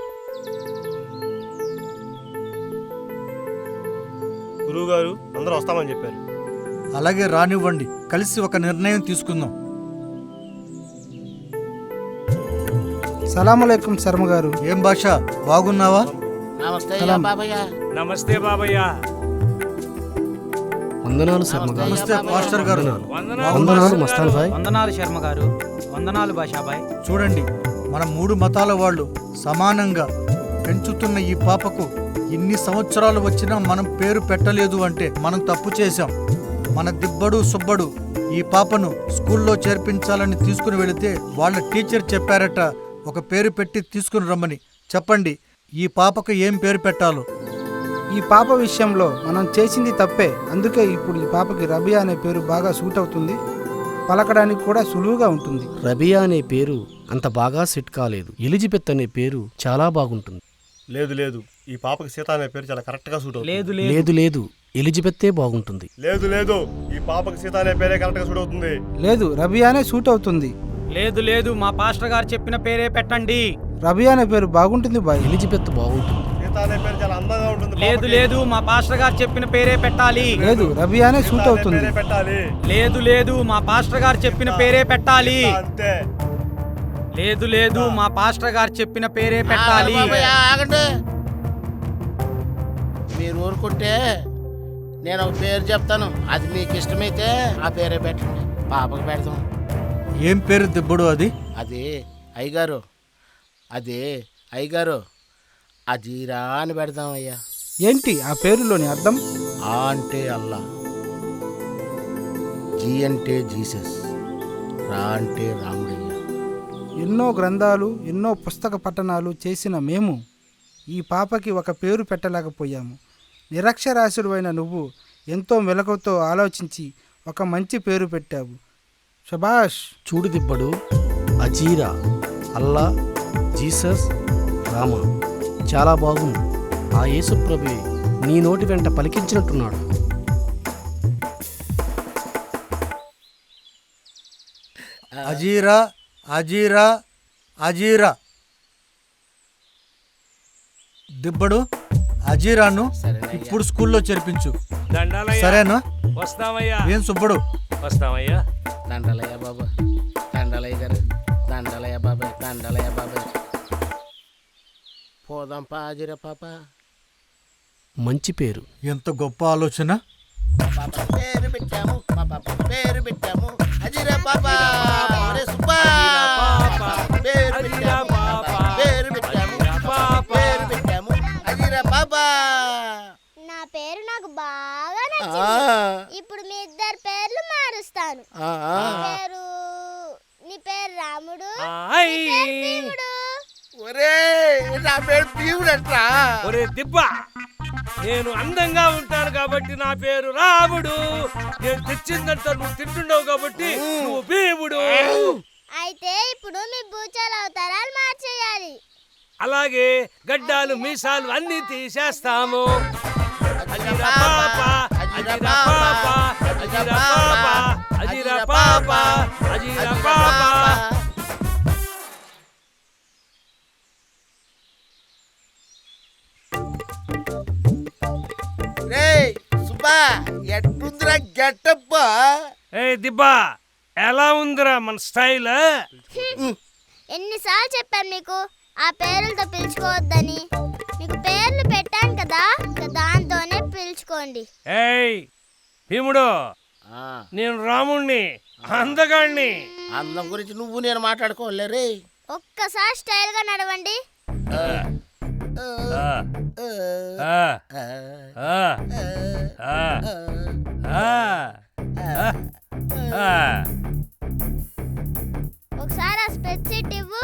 గురువు గారు అందరూ వస్తామని చెప్పారు. అలాగే రానివ్వండి, కలిసి ఒక నిర్ణయం తీసుకుందాం. సలాములైకుం శర్మ గారు. ఏం భాష బాగున్నావా? నమస్తే సలాం. బాబయ్య. నమస్తే బాబయ్య. వందనాలు శర్మ గారు. నమస్తే పాస్టర్ గారు. వందనాలు మస్తాన్ భాయ్. వందనాలు శర్మ గారు. వందనాలు భాషాబాయ్. చూడండి, మన 3 మతాల వాళ్ళు సమానంగా పెంచుతున్న ఈ పాపకు ఇన్ని సంవత్సరాలు వచ్చినా మనం పేరు పెట్టలేదు అంటే మనం తప్పు చేశాం. మన దిబ్బడు సుబ్బడు ఈ పాపను స్కూల్లో చేర్పించాలని తీసుకుని వెళితే వాళ్ళ టీచర్ చెప్పారట ఒక పేరు పెట్టి తీసుకుని రమ్మని. చెప్పండి, ఈ పాపకు ఏం పేరు పెట్టాలో? ఈ పాప విషయంలో మనం చేసింది తప్పే. అందుకే ఇప్పుడు ఈ పాపకి రబియా అనే పేరు బాగా సూట్ అవుతుంది. పలకడానికి కూడా సులువుగా ఉంటుంది. రబియా అనే పేరు అంత బాగా సెట్ కాలేదు. ఎలిజబెత్ అనే పేరు చాలా బాగుంటుంది. లేదు లేదు, ఈ పాపకి సీత అనే పేరు చాలా కరెక్ట్ గా సూట్ అవుతుంది. లేదు లేదు లేదు, ఎలిజబెత్తే బాగుంటుంది. లేదు లేదు, ఈ పాపకి సీత అనే పేరే కరెక్ట్ గా సూట్ అవుతుంది. లేదు, రబియానే సూట్ అవుతుంది. లేదు లేదు, మా పాస్టర్ గారు చెప్పిన పేరే పెట్టండి. రబియా అనే పేరు బాగుంటుంది బాయ్. ఎలిజబెత్ బాగుంటుంది. సీత అనే పేరు చాలా అందంగా ఉంటుంది. లేదు పాపకి. లేదు, మా పాస్టర్ గారు చెప్పిన పేరే పెట్టాలి. లేదు, రబియానే సీత సూట్ అనే అవుతుంది. పేరే పెట్టాలి. లేదు లేదు, మా పాస్టర్ గారు చెప్పిన పేరే పెట్టాలి. అంతే. లేదు లేదు, మా పాస్టర్ గారు చెప్పిన పేరే పెట్టాలి. బాబాయ్ ఆగండి. మీరు ఊరుకుంటే నేను ఒక పేరు చెప్తాను, అది మీకు ఇష్టమైతే ఆ పేరే పెట్టండి, పాపకు పెడతాం. ఏం పేరు దిబ్బడు అది? అది అయ్యగారు, అది అయ్యగారు అజీరా అని పెడదాం అయ్యా. ఏంటి ఆ పేరులోని అర్థం? ఆ అంటే అల్లా, జీ అంటే జీసస్, రా అంటే రాముడయ్య. ఎన్నో గ్రంథాలు, ఎన్నో పుస్తక పఠనాలు చేసిన మేము ఈ పాపకి ఒక పేరు పెట్టలేకపోయాము. నిరక్షరాస్యుడైన నువ్వు ఎంతో మెలకువతో ఆలోచించి ఒక మంచి పేరు పెట్టావు. శభాష్. చూడు దిబ్బడు, అజీరా, అల్లా, జీసస్, రామ, చాలా బాగుంది. ఆ యేసుప్రభువే నీ నోటి వెంట పలికించినట్టున్నాడు. అజీరా అజీరా అజీరా. దిబ్బడు, అజీరాను ఇప్పుడు స్కూల్లో చేర్పించు. దండాలయ్యా. సరేనా? వస్తామయ్యా. ఏం సుబ్బడు? వస్తామయ్యా. దండలయ్య బాబా, దండలయ్య గారు, దండలయ్య బాబాయ్, దండలయ్య బాబాయ్. పోదాం పా అజీరా పాప. మంచి పేరు. ఎంత గొప్ప ఆలోచన. మా పాప పేరు పెట్టాము, మా పాప పేరు పెట్టాము, అజీరా పాప. ఒరే సుబ్బా, పేరు పెట్టాము, పేరు పెట్టాము, పేరు పెట్టాము, అజీరా పాప. నా పేరు నాకు బాగా నచ్చింది. ఇప్పుడు మీ ఇద్దరు పేర్లు మారుస్తాను. నీ పేరు రాముడు, నీ పేరు భీముడు. ఒరే నా పేరు భీముడు అంటా. ఒరే దిబ్బ, నేను అందంగా ఉంటాను కాబట్టి నా పేరు రాముడు. నేను తెచ్చిందంతా నువ్వు తింటున్నావు కాబట్టి నువ్వు భీముడు. అయితే ఇప్పుడు మీ బూచాల అవతారాలు మార్చేయాలి. అలాగే గడ్డాలు మీసాలు అన్ని తీసేస్తాము. అజిరా పాప, అజిరా పాప, అజిరా పాప, అజిరా పాప, అజిరా పాప. రేయ్ సుబ్బా, ఎట్టుందిరా గెటప్? ఏ దిబ్బా, ఎలా ఉందిరా మన స్టైల్? ఎన్నిసార్లు చెప్పాను మీకు ఆ పేర్లతో పిలుచుకోవద్దని? మీకు పేర్లు పెట్టాను కదా, దాంతోనే పిలుచుకోండి. ఏయ్ భీముడు, నేను రాముణ్ణి, అందగాణ్ణి. అందం గురించి నువ్వు నేను మాట్లాడుకోలే రే. ఒక్కసారి స్టైల్ గా నడవండి. ఒకసారి ఆ స్ప్రెడ్షీట్ ఇవ్వు.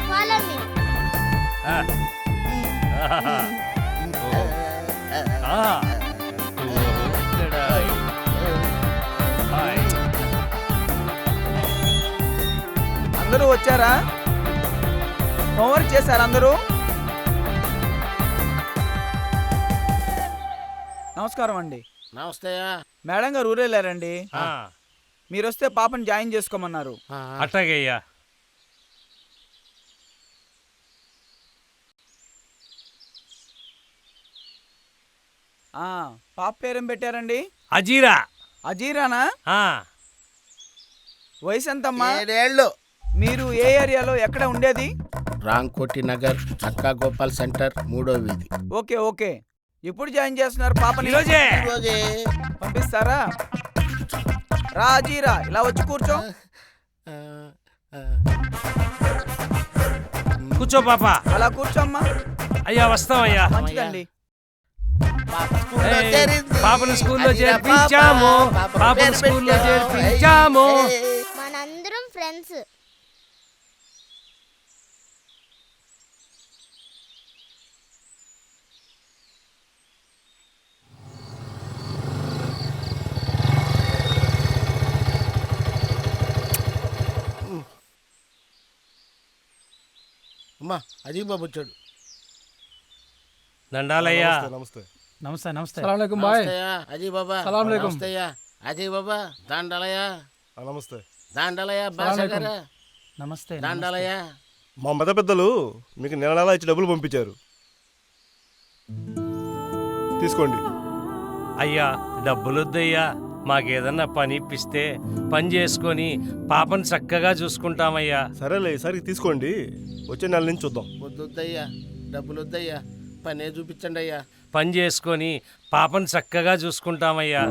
Follow me. అందరూ వచ్చారా? హోంవర్క్ చేశారు అందరూ? నమస్కారం అండి. నమస్తే. మేడం గారు ఊరెళ్ళారండి. మీరు వస్తే పాపని జాయిన్ చేసుకోమన్నారు. అట్లాగయ్యా. పాప పేరేం పెట్టారండి? అజీరా. అజీరానా? వయసు ఎంతమ్మా? 7 ఏళ్ళు. మీరు ఏ ఏరియాలో ఎక్కడ ఉండేది? రాంకోటి నగర్, అక్కా గోపాల్ సెంటర్, 3వ వీధి. Okay okay. ఎప్పుడు జాయిన్ చేస్తున్నారు పాపని? ఈరోజే. పంపిస్తారా? రా అజీరా, ఇలా వచ్చి కూర్చో. కూర్చో పాప. అలా కూర్చోమ్మా. అయ్యా వస్తామయ్యా. మంచిదండి. పాపను స్కూల్లో చేర్పించాము, పాపను స్కూల్లో చేర్పించాము. మనందరం ఫ్రెండ్స్. అమ్మా అజీ బాబు వచ్చాడు. దండాలయ్యా. నమస్తే. నమస్తే నమస్తే. సలాంలేకుం బాయ్. అజీ బాబా. సలాంలేకుం. అజీ బాబా, దండలయ్యా. నమస్తే. దండలయ్య బాషా గారు. నమస్తే దండాలయ్యా. మా మత పెద్దలు మీకు నెల నెలా ఇచ్చి డబ్బులు పంపించారు, తీసుకోండి. అయ్యా డబ్బులొద్దయ్యా, మాకేదన్నా పని ఇప్పిస్తే పని చేసుకొని పాపని చక్కగా చూసుకుంటామయ్యా. సరేలే ఈసారికి తీసుకోండి, వచ్చే నెల నుంచి చూద్దాం. వద్దొద్దయ్యా, డబ్బులు వద్దయ్యా, పనే చూపించండి అయ్యా. పని చేసుకొని పాపని చక్కగా చూసుకుంటామయ్యా.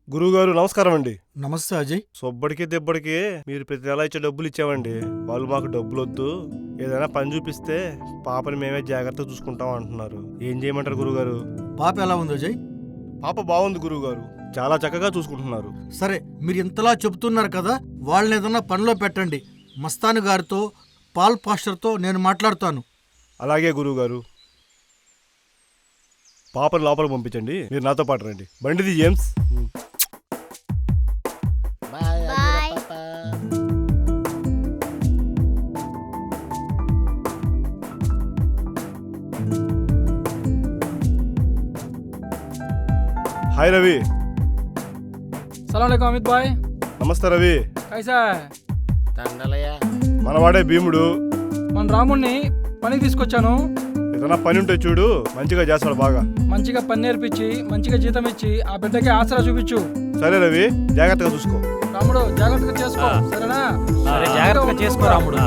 గురువుగారు నమస్కారం అండి. నమస్తే అజయ్. సొబ్బడికి దెబ్బడికి మీరు ప్రతి నెల ఇచ్చే డబ్బులు ఇచ్చామండి. వాళ్ళు మాకు డబ్బులు వద్దు, ఏదైనా పని చూపిస్తే పాపని మేమే జాగ్రత్తగా చూసుకుంటాం అంటున్నారు. ఏం చేయమంటారు గురువుగారు? పాప ఎలా ఉంది అజయ్? పాప బాగుంది గురువుగారు, చాలా చక్కగా చూసుకుంటున్నారు. సరే, మీరు ఇంతలా చెబుతున్నారు కదా, వాళ్ళని ఏదన్నా పనిలో పెట్టండి. మస్తాను గారితో, పాల్ పాస్టర్తో నేను మాట్లాడుతాను. అలాగే గురువుగారు. పాపని లోపలికి పంపించండి, మీరు నాతో పాటు రండి. బండిది జేమ్స్. Bye bye. పాప. హాయ్ రవి. సలాం అలైకుం అమిత్ బాయ్. నమస్తే రవి. కైసా? దండాలయ్యా. మనవాడే భీముడు. మన రాముణ్ణి పనికి తీసుకొచ్చాను. ఏదైనా పని ఉంటే చూడు, మంచిగా చేస్తాడు బాగా. మంచిగా పని నేర్పించి మంచిగా జీతం ఇచ్చి ఆ బిడ్డకి ఆసరా చూపించు. సరే రవి, జాగ్రత్తగా చూసుకో. రాముడు జాగ్రత్తగా చేసుకో, సరేనా? సరే జాగ్రత్తగా చేసుకో రాముడు.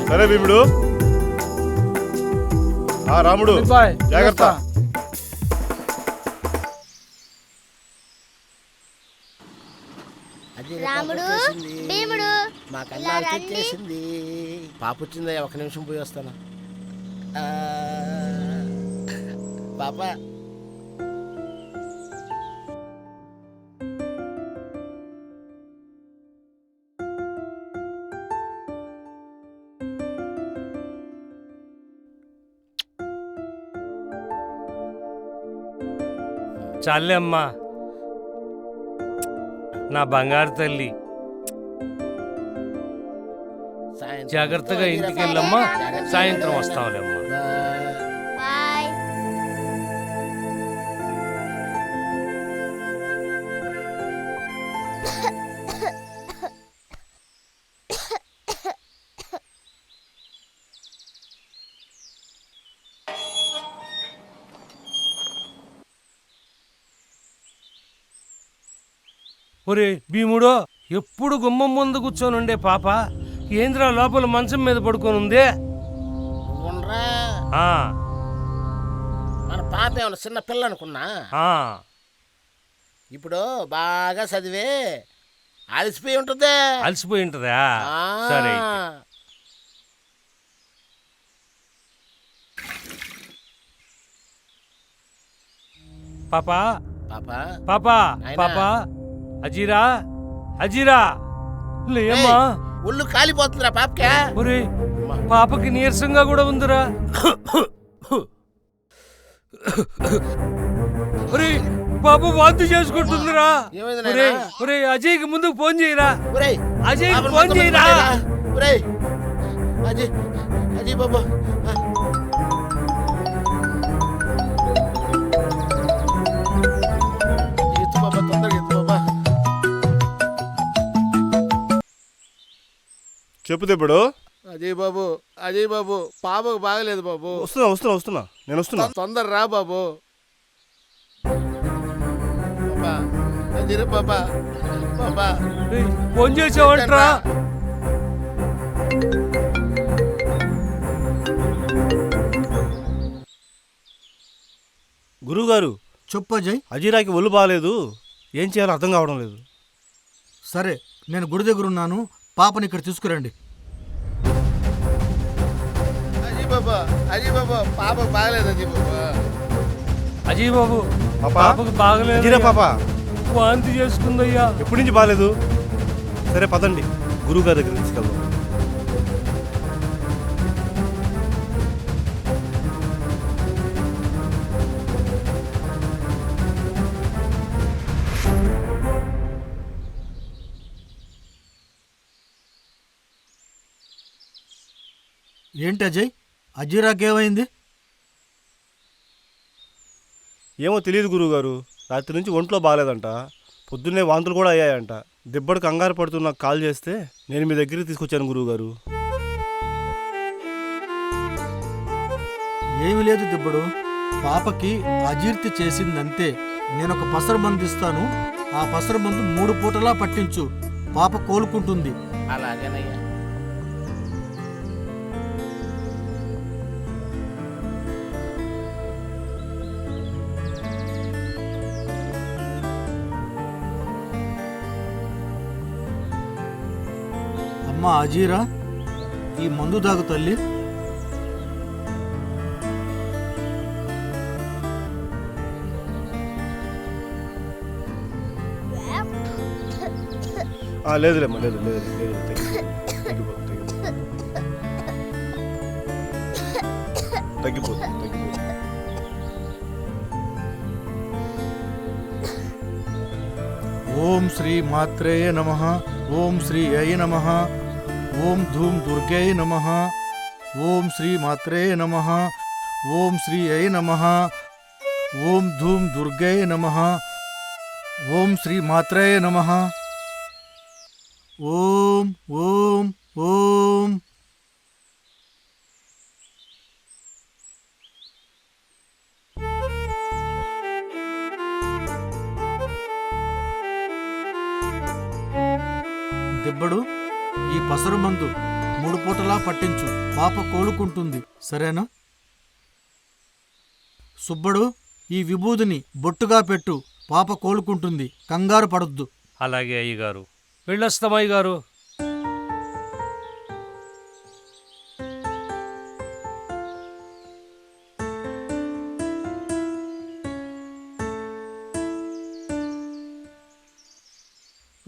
సరే భీముడు. రాముడు అమిత్ బాయ్ జాగ్రత్త. అది రాముడు, పాప వచ్చేసింది. భీముడు, మా ఇలా కన్నా రండి. వచ్చేసింది. పాప వచ్చిందయ్యా, ఒక నిమిషం పోయి వస్తాను. ఆ, పాప చాలే అమ్మా, నా బంగారు తల్లి. సాయంత్రం జాగ్రత్తగా వస్తావా? ఇంటికి వెళ్ళమ్మా, జాగ్రత్తగా సాయంత్రం వెళ్ళు. వస్తాంలేమ్మా. బాయ్. బాయ్. ఒరే భీముడో, ఎప్పుడు గుమ్మం ముందు కూర్చొని ఉండే పాప ఏంద్రా లోపల మంచం మీద పడుకొని ఉందే? ఉండరా, ఆ, మన పాప ఏమన్నా చిన్న పిల్ల అనుకున్నా. ఆ. ఇప్పుడు బాగా చదివే అలసిపోయి ఉంటుంది. అలసిపోయి ఉంటుందా? ఆ. సరే అయితే. పాపా పాప పాపా నాయనా. పాపా, అజీరా అజీరా, లేమ్మా. ఒళ్ళు కాలిపోతుందిరా పాపకే. ఒరే పాపకి నీరసంగా కూడా ఉందిరా. ఒరే పాప వాంతి చేసుకుంటుందిరా. ఏమైంది ఒరే నాయనా? ఒరే అజయ్కి ముందుకు ఫోన్ చేయరా. ఒరేయ్, అజయ్కి పాపను ఫోన్ మొత్తం చేయరా. పట్టుకోరా. ఒరేయ్, అజయ్ అజయ్ బాబు. ఎత్తు బాబా, తొందరగా ఎత్తు బాబా. చెప్పు ఇప్పుడు. అజయ్ బాబు, అజయ్ బాబు, పాపకు బాగలేదు బాబు. వస్తున్నా వస్తున్నా వస్తున్నా, నేను వస్తున్నా. తొందర రా బాబు. బాబా, అజయ్ బాబా, బాబా. ఏయ్, ఫోన్ చేసావంట్రా. గురువుగారు, చెప్పు అజయ్. అజీరాకి ఒళ్ళు బాగాలేదు, ఏం చేయాలో అర్థం కావడం లేదు. సరే, నేను గుడి దగ్గర ఉన్నాను, పాపని ఇక్కడ తీసుకురండి. అజయ్ బాబా, అజయ్ బాబా, పాపకు బాగలేదు అజయ్ బాబా. అజయ్ బాబు, పాపా, పాపకు బాగలేదు. అజీరా పాప వాంతి చేసుకుందయ్యా. ఎప్పటి నుంచి బాగాలేదు. సరే పదండి, గురువుగారి దగ్గర తీసుకెళ్దాం. ఏంటి అజయ్, అజీరాకేమైంది? ఏమో తెలియదు గురువుగారు, రాత్రి నుంచి ఒంట్లో బాగాలేదంట, పొద్దున్నే వాంతులు కూడా అయ్యాయంట. దిబ్బడు కంగారు పడుతూ నాకు కాల్ చేస్తే నేను మీ దగ్గరికి తీసుకొచ్చాను గురువుగారు. ఏమి లేదు దిబ్బడు, పాపకి అజీర్తి చేసిందంతే. నేనొక పసరు మందు ఇస్తాను, ఆ పసరు మందు 3 పూటలా పట్టించు, పాప కోలుకుంటుంది. అలాగేనయ్యా. అమ్మ అజీరా, ఈ మందు దాగు తల్లి. లేదులేమ్మా, లేదు లేదు లేదు, తగ్గిపోతుంది. ఓం శ్రీ మాత్రే నమః, ఓం శ్రీ అయి నమః, ఓం ధూమ్ దుర్గై నమః, ఓం శ్రీ మాత్రే నమః, ఓం శ్రీ అయి నమః, ఓం ధూమ్ దుర్గై నమః, ఓం శ్రీ మాత్రే నమః. ఓం ఓం ఓం. దిబ్బడు, ఈ పసరు మందు 3 పూటలా పట్టించు, పాప కోలుకుంటుంది, సరేనా? సుబ్బడు, ఈ విభూదిని బొట్టుగా పెట్టు, పాప కోలుకుంటుంది, కంగారు పడొద్దు. అలాగే అయ్యగారు. వెళ్ళొస్తాం అయ్యగారు.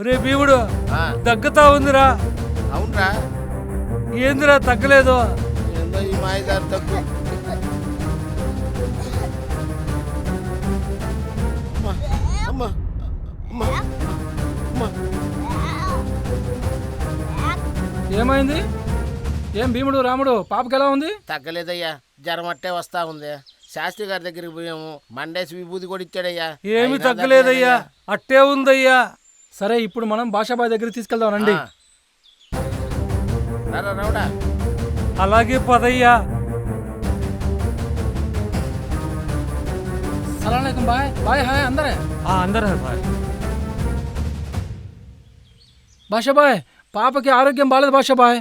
రే భీముడు, దగ్గతా ఉందిరా. అవునరా, ఏందిరా తగ్గలేదు? ఏందో ఈ మాయదారి తగ్గు. అమ్మా, అమ్మా, అమ్మా. ఏమైంది? ఏం భీముడు రాముడు, పాపకి ఎలా ఉంది? తగ్గలేదయ్యా, జ్వరం అట్టే వస్తా ఉంది. శాస్త్రి గారి దగ్గరికి పోయాము, మండేసి విభూతి కూడా ఇచ్చాడయ్యా. ఏమి తగ్గలేదయ్యా, అట్టే ఉందయ్యా. సరే, ఇప్పుడు మనం భాషాబాయ్ దగ్గరికి తీసుకెళ్దాం రండి. రౌడా. అలాగే పదయ్యా. సలాం బాయ్. బాయ్ హాయ్ అందరే. అందరూ బాయ్. భాషాబాయ్, పాపకి ఆరోగ్యం బాలేదు భాషాబాయ్,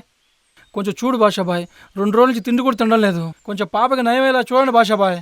కొంచెం చూడు భాషాబాయ్. 2 రోజుల నుంచి తిండి కూడా తినడం లేదు, కొంచెం పాపకి నయమేలా చూడండి భాషాబాయ్.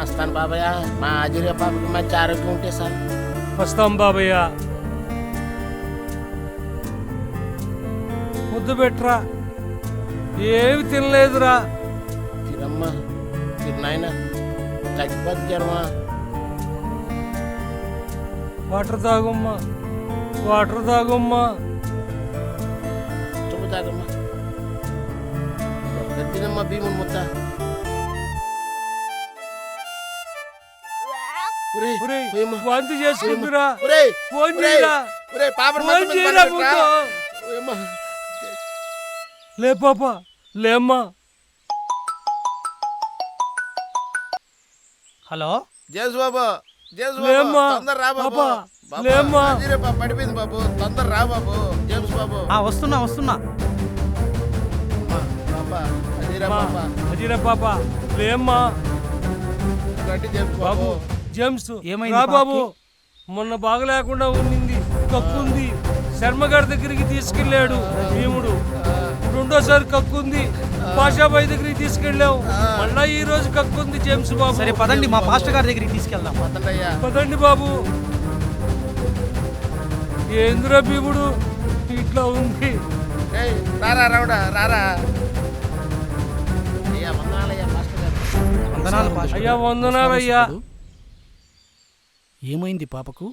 వస్తాను బాబయ్య, మా ఆజీర్య పాపకి మంచి ఆరోగ్యం ఉంటే సార్. వస్తాం బాబయ్య. ముద్దు పెట్టరా. ఏమి తినలేదురా. తినమ్మా, తిన్నాయన తగ్గిపోద్ది జ్వరమా. Water తాగమ్మా, water తాగమ్మా. తుమ్ము తాగమ్మా. తినమ్మా భీముని ముద్ద. వాంతి చేసుకుందిరా. ఫోన్ లే పాప, లేమ్మా. హలో జేసు బాబు, జేసు లేమ్మా. బాబు, తొందర రా బాబు. లేమ్మా. ఆజీర్య పాప పడిపోయింది బాబు, తొందర రా బాబు. జేమ్స్ బాబు. వస్తున్నా వస్తున్నా. అజీరా పాప, లేమ్మా. జేమ్స్ బాబు. జేమ్స్ ఏమైంది రా బాబు. పాపకి? మొన్న బాగా లేకుండా ఉండింది, కక్కుంది. శర్మగారి దగ్గరికి తీసుకెళ్ళాడు భీముడు. 2వ సారి కక్కుంది, భాషాబాయ్ దగ్గరికి తీసుకెళ్ళావు. మళ్ళా ఈ రోజు కక్కుంది జేమ్స్ బాబు. సరే పదండి, మా పాస్టర్ గారి దగ్గరికి తీసుకెళ్దాం. పదండి బాబు. ఏందిరా భీముడు ఇట్లా ఉంది? రారా రౌడా రారా. అయ్యా వందనాలయ్యా మాస్టర్ గారు. వందనాలు పాస్టర్. అయ్యా వందనాలయ్యా. ఏమైంది పాపకు?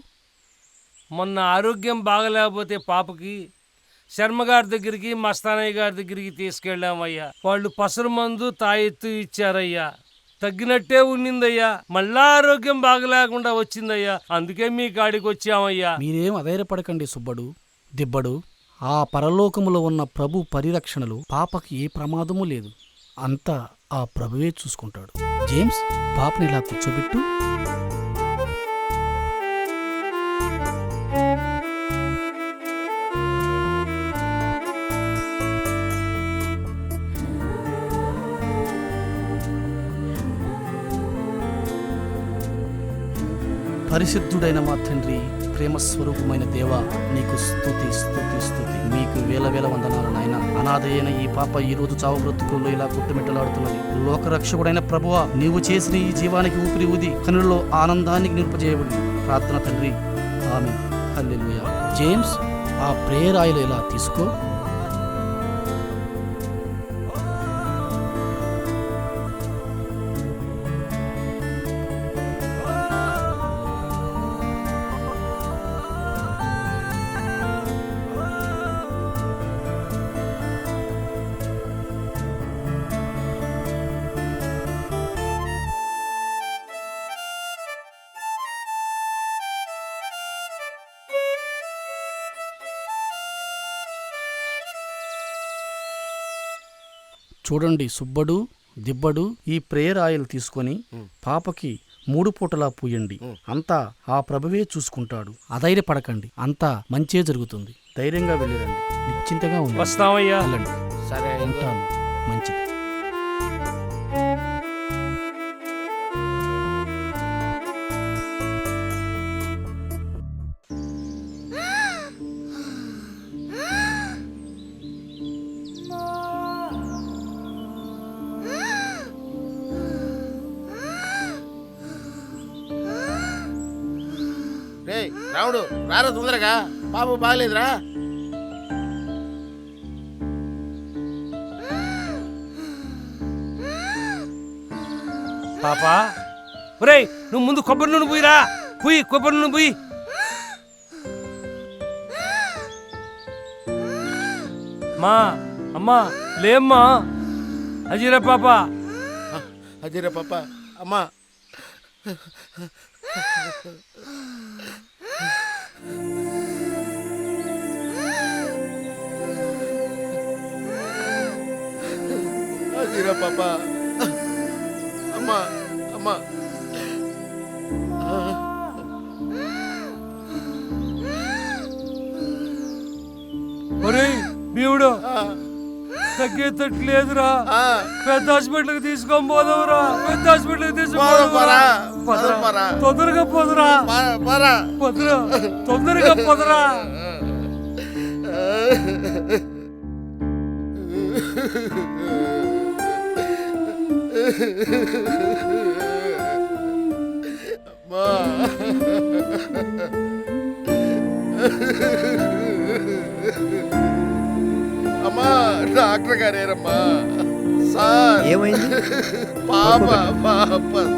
మొన్న ఆరోగ్యం బాగలేకపోతే పాపకి శర్మగారి దగ్గరికి మస్తానయ్య గారి దగ్గరికి తీసుకెళ్ళామయ్యా. వాళ్ళు పసరు మందు తాయెత్తు ఇచ్చారయ్యా. తగ్గినట్టే ఉన్నిందయ్యా. మళ్ళా ఆరోగ్యం బాగలేకుండా వచ్చిందయ్యా. అందుకే మీ కాడికి వచ్చామయ్యా. మీరేం అధైర్యపడకండి సుబ్బడు, దిబ్బడు. ఆ పరలోకములో ఉన్న ప్రభు పరిరక్షణలో పాపకి ఏ ప్రమాదము లేదు. అంతా ఆ ప్రభువే చూసుకుంటాడు. జేమ్స్, పాపని ఇలా కూర్చోబెట్టు. పరిశుద్ధుడైన మా తండ్రి, ప్రేమస్వరూపమైన దేవా, నీకు స్తుతి స్తుతి స్తుతి. మీకు వేల వేల వందనాలు నాయన. అనాథయైన ఈ పాప ఈ రోజు చావు బ్రతుకుల్లో ఇలా కొట్టుమిట్టలాడుతున్నది. లోకరక్షకుడైన ప్రభువా, నీవు చేసిన ఈ జీవానికి ఊపిరి ఊది కనులలో ఆనందానికి నింపజేయబడి ప్రార్థన తండ్రి. ఆమేన్. హల్లెలూయా. జేమ్స్, ఆ ప్రేయర్ ఆయిల్ ఇలా తీసుకో. చూడండి సుబ్బడు, దిబ్బడు, ఈ ప్రేయర్ ఆయిల్ తీసుకొని పాపకి 3 పూటలా పూయండి. అంతా ఆ ప్రభువే చూసుకుంటాడు. అధైర్యపడకండి, అంతా మంచే జరుగుతుంది. ధైర్యంగా వెళ్ళిరండి, నిశ్చింతగా ఉండండి. వస్తామయ్యా. వెళ్ళండి. సరే ఉంటాను. మంచిది. రే రావుడు రారా తొందరగా, బాబు బాగలేదురా. పాపా, ఒరేయ్ నువ్వు ముందు కొబ్బరి నూనె పోయిరా. కొబ్బరి నూనె పోయి. మా అమ్మా లేమ్మా. అజీరా పాప. అజీరా పాప. అమ్మా అజీరా పాప. అమ్మా అమ్మా. ఒరేయ్ దేవుడు, తగ్గేటట్లేదురా. పెద్ద హాస్పిటల్కి తీసుకొని పోదావురా. పెద్ద హాస్పిటల్కి తీసుకుపోరా. తొందరగా పోదురా. పొదరా, తొందరగా పొదరా. అమ్మా డాక్టర్ గారేరమ్మా. సార్ ఏమైంది? పాప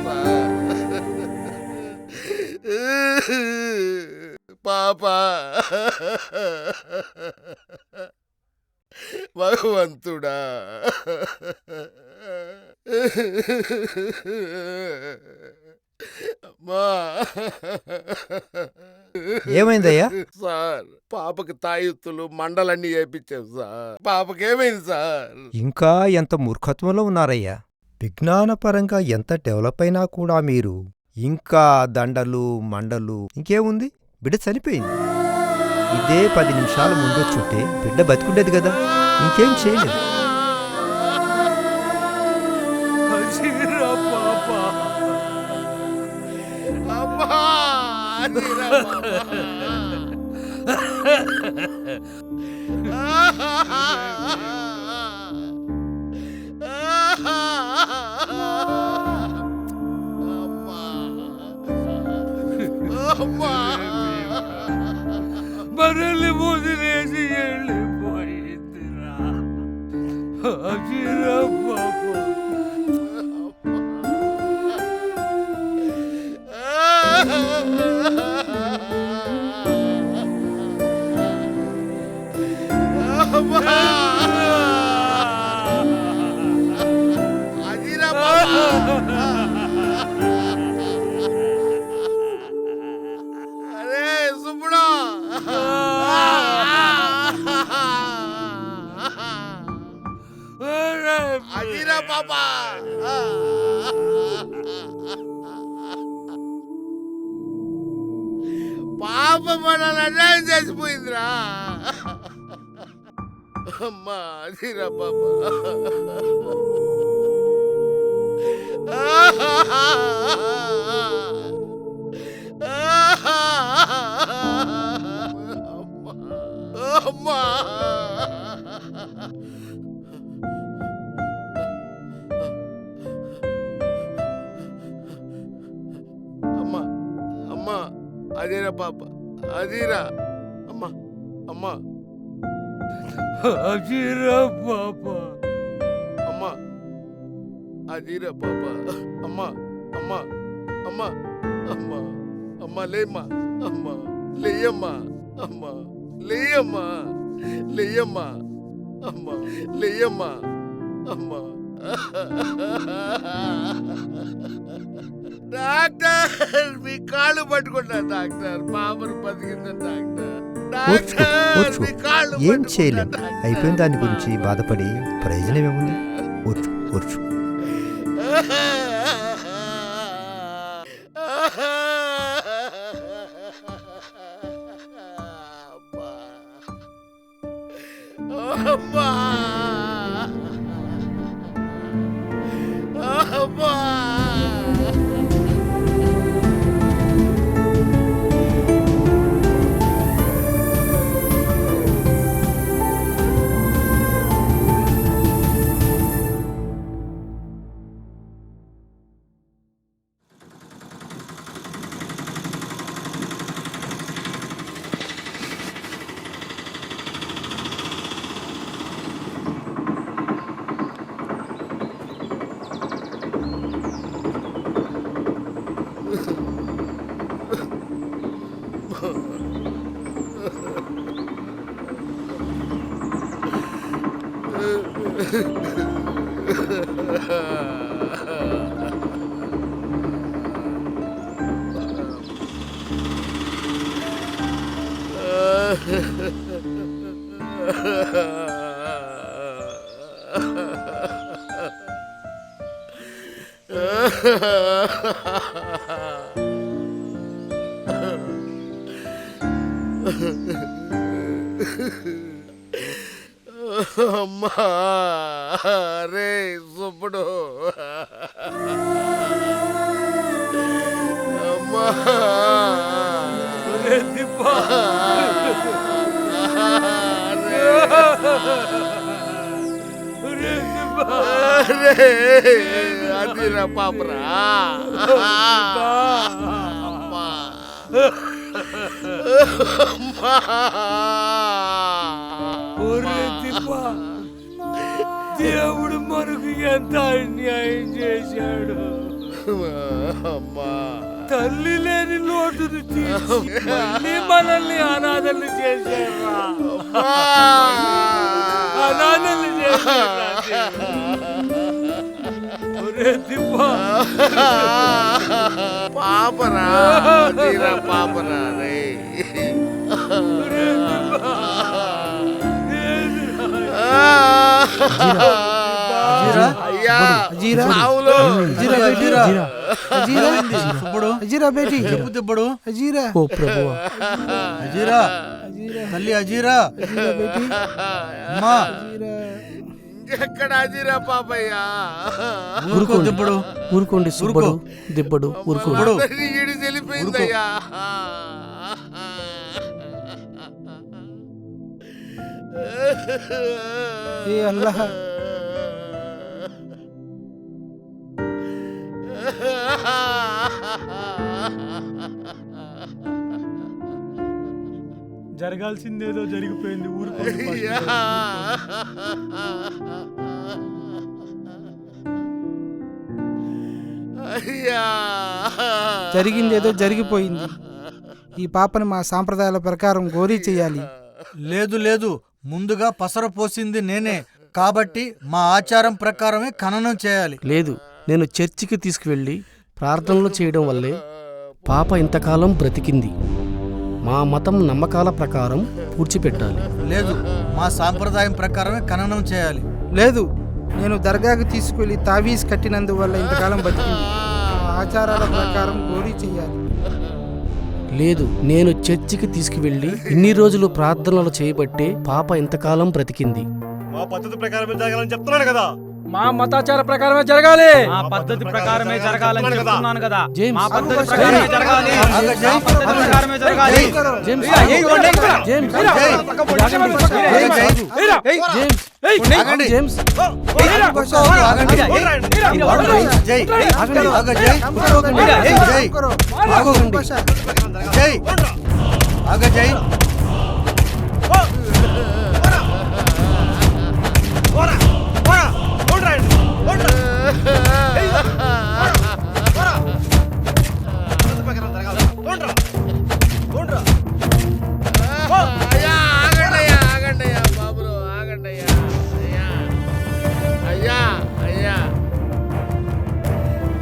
సార్. పాప భగవంతుడా. ఏమైందయ్యా? సార్ పాపకి తాయెత్తులు మండలన్నీ వేయించాం సార్. పాపకేమైంది సార్? ఇంకా ఎంత మూర్ఖత్వంలో ఉన్నారయ్యా. విజ్ఞానపరంగా ఎంత డెవలప్ అయినా కూడా మీరు ఇంకా దండలు మండలు. ఇంకేముంది, బిడ్డ చనిపోయింది. ఇదే 10 నిమిషాల ముందొచ్చుంటే బిడ్డ బతికుండేది కదా. ఇంకేం చేయలేదు. మనల్ని వదిలేసి వెళ్ళిపోయిందిరా. అజీరా పాప. అజీరా పాప. అరే సుబ్బుడు. అజీరా పాప. పాప మనల్ని అన్యాయం చేసిపోయిందిరా. అమ్మా అజీరా పాప. అమ్మా అమ్మా అమ్మా అజీరా పాప. అజీరా అమ్మా అమ్మా అజీరా పాప. అమ్మా అజీరా పాప. అమ్మా అమ్మా అమ్మా అమ్మా అమ్మా లేమ్మా. అమ్మా లేయమ్మా. అమ్మా లేయమ్మా. లేయమ్మా. అమ్మా లేయమ్మా. అమ్మా డాక్టర్ మీ కాళ్ళు పట్టుకుంటా డాక్టర్. పాపను బతికిందా డాక్టర్. డాక్టర్ మీ కాళ్ళు ఏం చేయలేం. అయిపోయిన దాని గురించి బాధపడి ప్రయోజనం ఏముంది? ఊర్చు ఊర్చు. అమ్మా అమ్మా అమ్మా రే సుబ్బుడు. అమ్మా అదిరా పాపరా. అమ్మా దేవుడు మనకు ఎంత అన్యాయం చేశాడు. అమ్మా తల్లి లేని లోటును తీర్చి మళ్ళీ మనల్ని అనాథలు చేశారా. అనాథలు చేశారా. పాపరా పాపరా రే. అయ్యా ఆవులు అజీరా బేటీ తిప్పుడు అజీరా. ఓ ప్రభువా, అజీరా తల్లి అజీరా. అమ్మా ఎక్కడ అజీరా పాపయ్యా. ఊరుకోండి ఊరుకోండి సుబ్బడు దిబ్బడు ఊరుకోండి. ఈడు చెల్లిపోయిందయ్యా. ఏ అల్లాహ్ జరగాల్సిందేదో జరిగిపోయింది. ఊరుకోండి. జరిగిందేదో జరిగిపోయింది. ఈ పాపని మా సాంప్రదాయాల ప్రకారం గోరీ చేయాలి. లేదు లేదు, ముందుగా పసర పోసింది నేనే కాబట్టి మా ఆచారం ప్రకారమే ఖననం చేయాలి. లేదు, నేను చర్చికి తీసుకువెళ్ళి ప్రార్థనలు చేయడం వల్లే పాప ఇంతకాలం బ్రతికింది. మా మతం నమ్మకాల ప్రకారం పూడ్చిపెట్టాలి. లేదు, మా సాంప్రదాయం ప్రకారమే ఖననం చేయాలి. లేదు, నేను దర్గాకు తీసుకువెళ్ళి తావీజ్ కట్టినందువల్ల ఇంతకాలం బతికింది. మా ఆచారాల ప్రకారం గోరీ చేయాలి. లేదు, నేను చర్చికి తీసుకువెళ్ళి ఇన్ని రోజులు ప్రార్థనలు చేయబట్టే పాప ఇంతకాలం బ్రతికింది. మా పద్ధతి ప్రకారమే జరగాలని చెప్తున్నాను కదా. మా మతాచార ప్రకారమే జరగాలి. మా పద్ధతి ప్రకారమే జరగాలని చెప్తున్నాను కదా. జేమ్స్, మా పద్ధతి ప్రకారమే జరగాలి. మా పద్ధతి ప్రకారమే జరగాలి. జేమ్స్, జేమ్స్, జేమ్స్,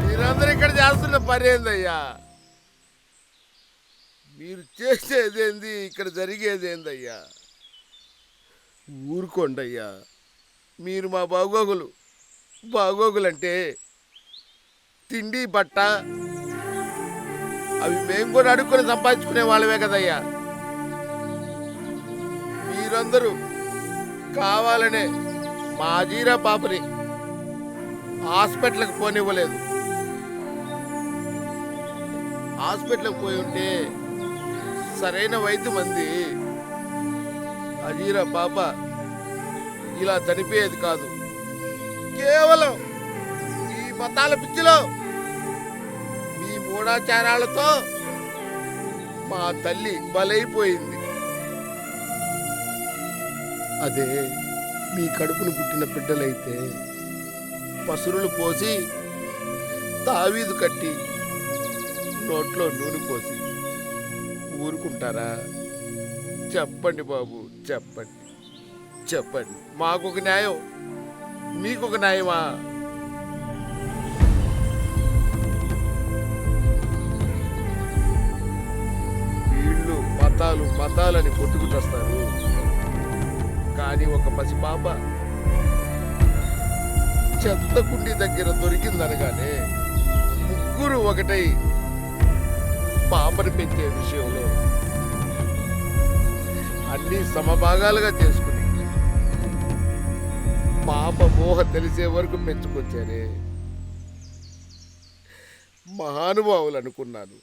మీరందరూ ఇక్కడ చేస్తున్న పని ఏందయ్యా? మీరు చేసేదేంది, ఇక్కడ జరిగేదేందయ్యా? ఊరుకోండయ్యా. మీరు మా బాగోగులంటే తిండి బట్ట అవి మేము కూడా అడుక్కొని సంపాదించుకునే వాళ్ళమే కదయ్యా. మీరందరూ కావాలనే మా అజీరా పాపని హాస్పిటల్కి పోనివ్వలేదు. హాస్పిటల్కి పోయి ఉంటే సరైన వైద్యం అంది అజీరా పాప ఇలా చనిపోయేది కాదు. కేవలం ఈ మతాల పిచ్చిలో, మీ మూఢాచారాలతో మా తల్లి బలైపోయింది. అదే మీ కడుపును పుట్టిన బిడ్డలైతే పసురులు పోసి తావీదు కట్టి నోట్లో నూనె పోసి ఊరుకుంటారా? చెప్పండి బాబు, చెప్పండి. మాకొక న్యాయం, మీకొక న్యాయమా? వీళ్ళు మతాలని కొట్టుకుతొస్తారు. కానీ ఒక పసిపాప చెత్త కుండి దగ్గర దొరికిందనగానే ముగ్గురు ఒకటై పాపని పెంచే విషయంలో అన్ని సమభాగాలుగా చేసుకుని పాప మోహ తెలిసే వరకు పెంచుకొచ్చారే. మహానుభావులు అనుకున్నాను.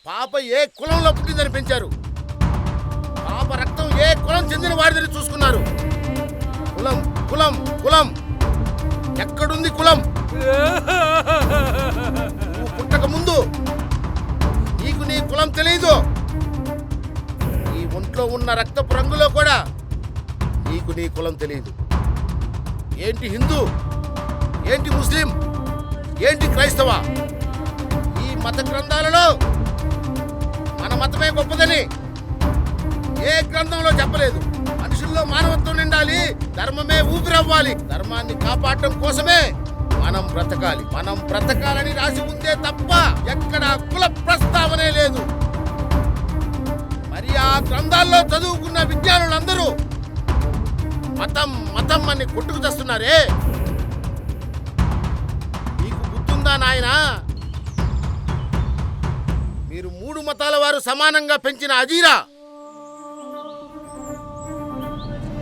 పాప ఏ కులంలో పుట్టిందని పెంచారు. పాప రక్తం ఏ కులం చెందిన వాడిదని చూసుకున్నారు. కులం కులం కులం ఎక్కడుంది కులం? నువ్వు పుట్టక ముందు నీకు నీ కులం తెలీదు. నీ ఒంట్లో ఉన్న రక్తపు రంగులో కూడా నీకు నీ కులం తెలియదు. ఏంటి హిందూ, ఏంటి ముస్లిం, ఏంటి క్రైస్తవ? ఈ మత గ్రంథాలలో మన మతమే గొప్పదని ఏ గ్రంథంలో చెప్పలేదు. మనుషుల్లో మానవత్వం నిండాలి, ధర్మమే ఊపిరవ్వాలి. ధర్మాన్ని కాపాడటం కోసమే మనం బ్రతకాలని రాసి ఉందే తప్ప ఎక్కడ కుల ప్రస్తావనే లేదు. మరి ఆ గ్రంథాల్లో చదువుకున్న విజ్ఞానులందరూ మతం మతం అని కొట్టుకు తెస్తున్నారే. నీకు గుర్తుందా నాయనా? మీరు 3 మతాల వారు సమానంగా పెంచిన అజీరా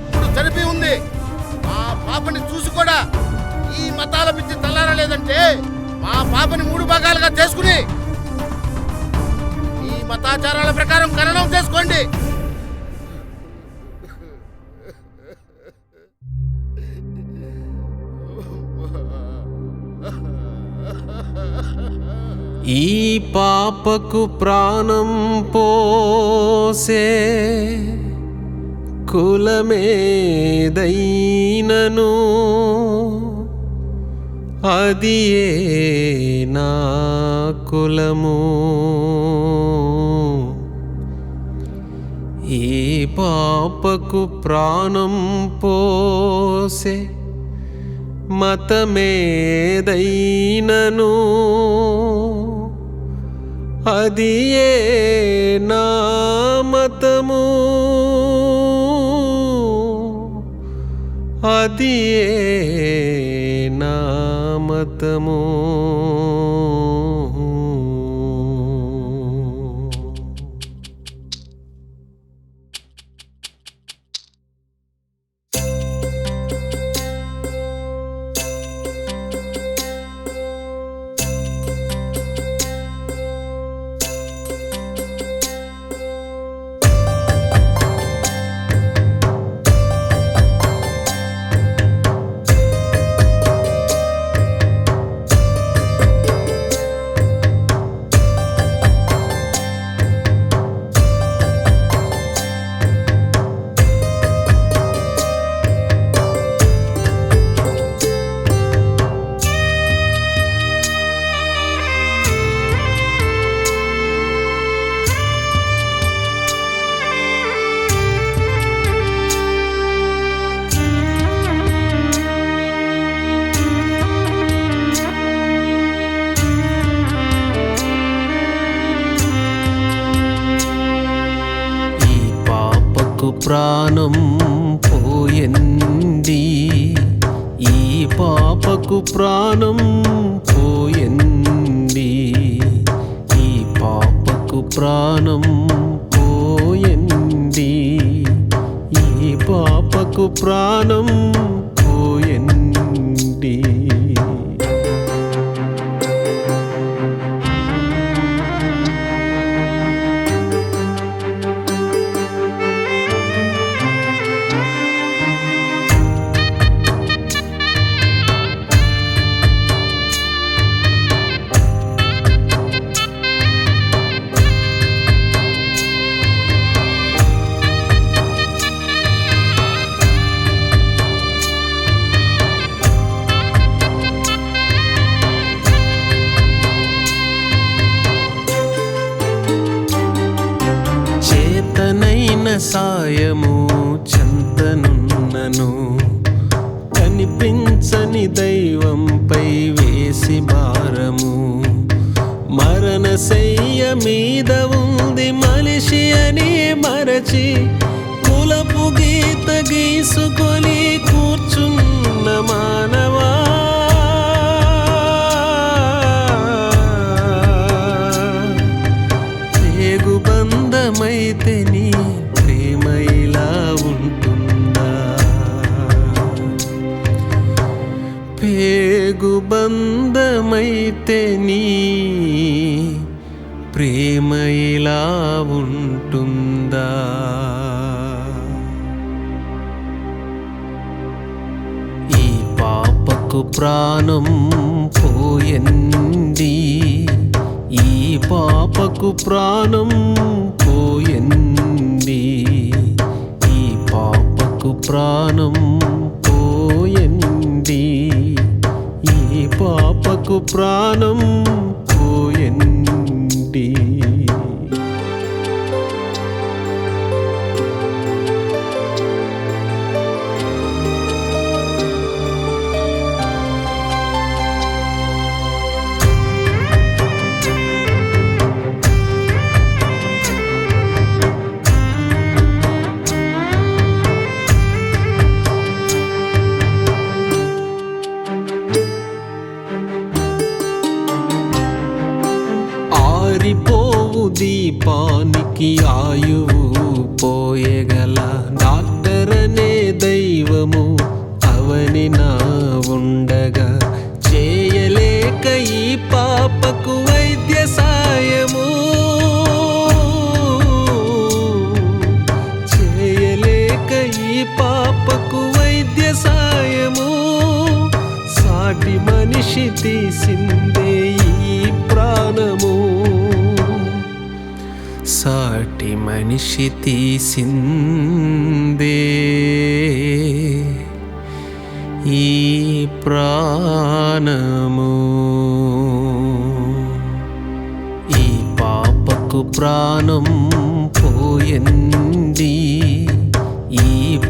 ఇప్పుడు చనిపోయి ఉంది. మా పాపని చూసి కూడా ఈ మతాల పిచ్చి తల్లారలేదంటే మా పాపని 3 భాగాలుగా చేసుకుని ఈ మతాచారాల ప్రకారం ఖననం చేసుకోండి. ఈ పాపకు ప్రాణం పోసే కులమేదైనను అది నా కులము. ఈ పాపకు ప్రాణం పోసే మతమేదైనను అది నా మతము. అది నా మతము. ప్రాణం పోయింది. ఈ పాపకు ప్రాణం పోయింది. ఈ పాపకు ప్రాణం పోయింది. ఈ పాపకు ప్రాణం పోయింది. సాయము చెంతనున్నను కనిపించని దైవంపై వేసి భారము. మరణశయ్య మీద ఉంది మనిషి అని మరచి కులపు గీత గీసుకొని కూర్చున్న మానవా. పేగు బంధమైతే నీ ప్రేమ ఇలా ఉంటుందా? పేగు బంధమైతే నీ ప్రేమ ఇలా ఉంటుందా? ఈ పాపకు ప్రాణం పోయింది. ఈ పాపకు ప్రాణం పోయింది. ఈ పాపకు ప్రాణం పోయింది. ఈ పాపకు ప్రాణం పోయింది. ఆరిపోవు దీపానికి ఆయువు పోయగల డాక్టర్ అనే దైవము అవని నా ఉండగా చేయలేక ఈ పాపకు వైద్య సాయము. చేయలేక ఈ పాపకు వైద్య సాయము. సాటి మనిషి తీసిందే ఈ ప్రాణము. సాటి మనిషి తీసిందే ఈ ప్రాణము.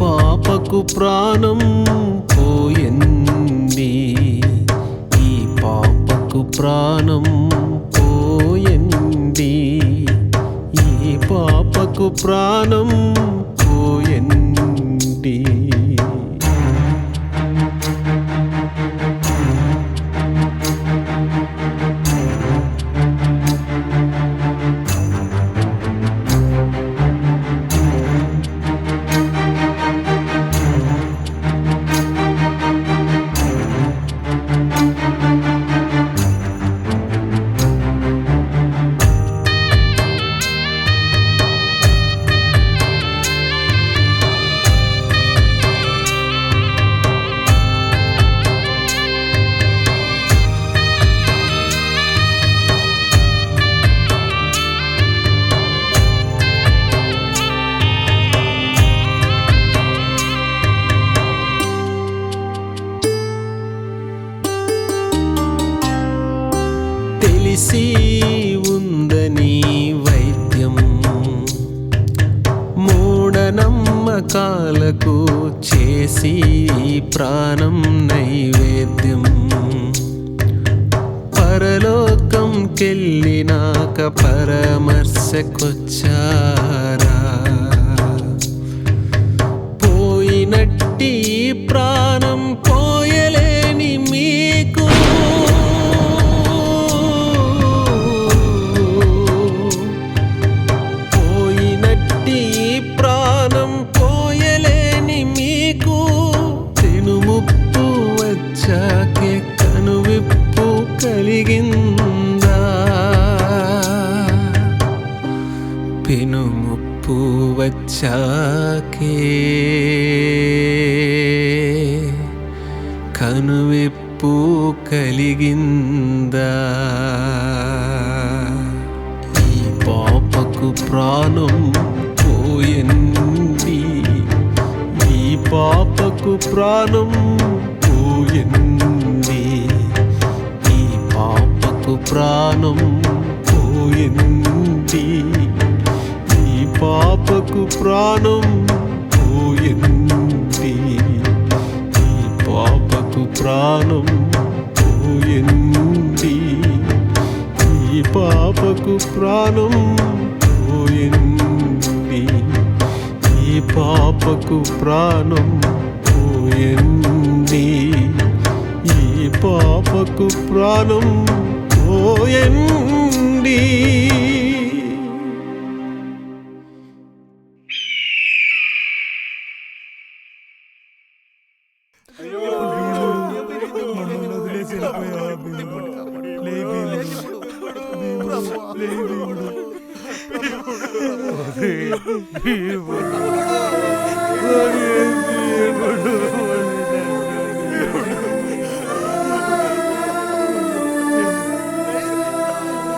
పాపకు ప్రాణం పోయింది, ఈ పాపకు ప్రాణం పోయింది, ఈ పాపకు ప్రాణం పోయింది. తెలిసి ఉందని వైద్యం మూఢనమ్మకాలకు చేసి ప్రాణం నైవేద్యం, పరలోకంకెళ్ళినాక పరామర్శకొచ్చారా, పోయినట్టి ప్రాణం పోయలేని మీకు ప్రాణం పోయలేని మీకు తెనుముప్పు వచ్చాకే కనువిప్పు కలిగిందా, పెనుముప్పు వచ్చాకే కనువిప్పు కలిగిందా, ఈ పాపకు ప్రాణం పోయింది, ఈ పాపకు ప్రాణం పోయింది, ఈ పాపకు ప్రాణం పోయింది, ఈ పాపకు ప్రాణం పోయింది, ఈ పాపకు ప్రాణం పోయింది, ఈ పాపకు ప్రాణం పోయింది, ఈ పాపకు ప్రాణం పోయింది, ఈ పాపకు ప్రాణం పోయింది.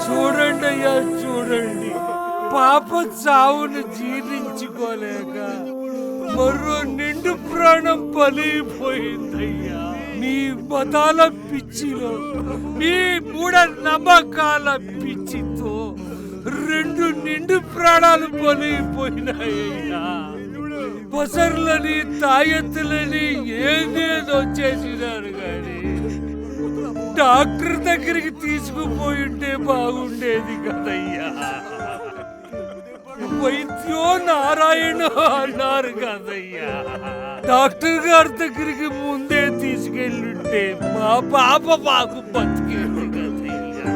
చూడండి అయ్యా, చూడండి, పాప చావును జీర్ణించుకోలేక మరో నిండు ప్రాణం బలైపోయిందయ్యా. మీ మతాల పిచ్చిలో, మీ మూఢ నమ్మకాల పిచ్చితో రెండు నిండు ప్రాణాలు బలైపోయినాయ్యా. బసర్లని తాయెత్తులని ఏదేదో చేసినారు కానీ డాక్టర్ దగ్గరికి తీసుకుపోయింటే బాగుండేది కదయ్యా. వైద్యో నారాయణ అన్నారు కదయ్యా. డాక్టర్ గారి దగ్గరికి ముందే తీసుకెళ్ళుంటే మా పాప మాకు బతికేది కదయ్యా.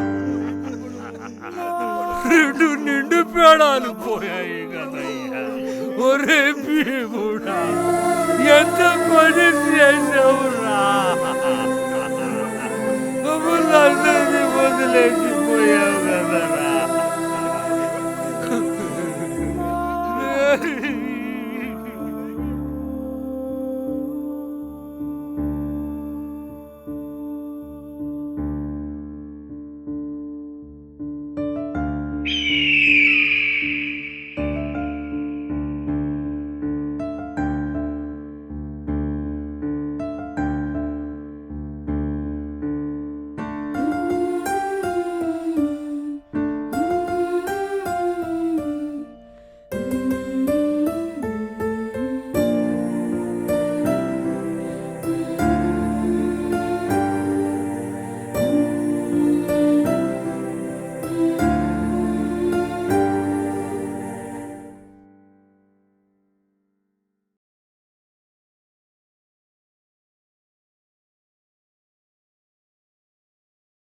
రెండు నిండు పేడాలు పోయాయి కదయ్యా. ఒరే భీముడా, ఎంత పని చేసావురా, మమ్మల్ని అందరినీ వదిలేసిపోయావు కదరా.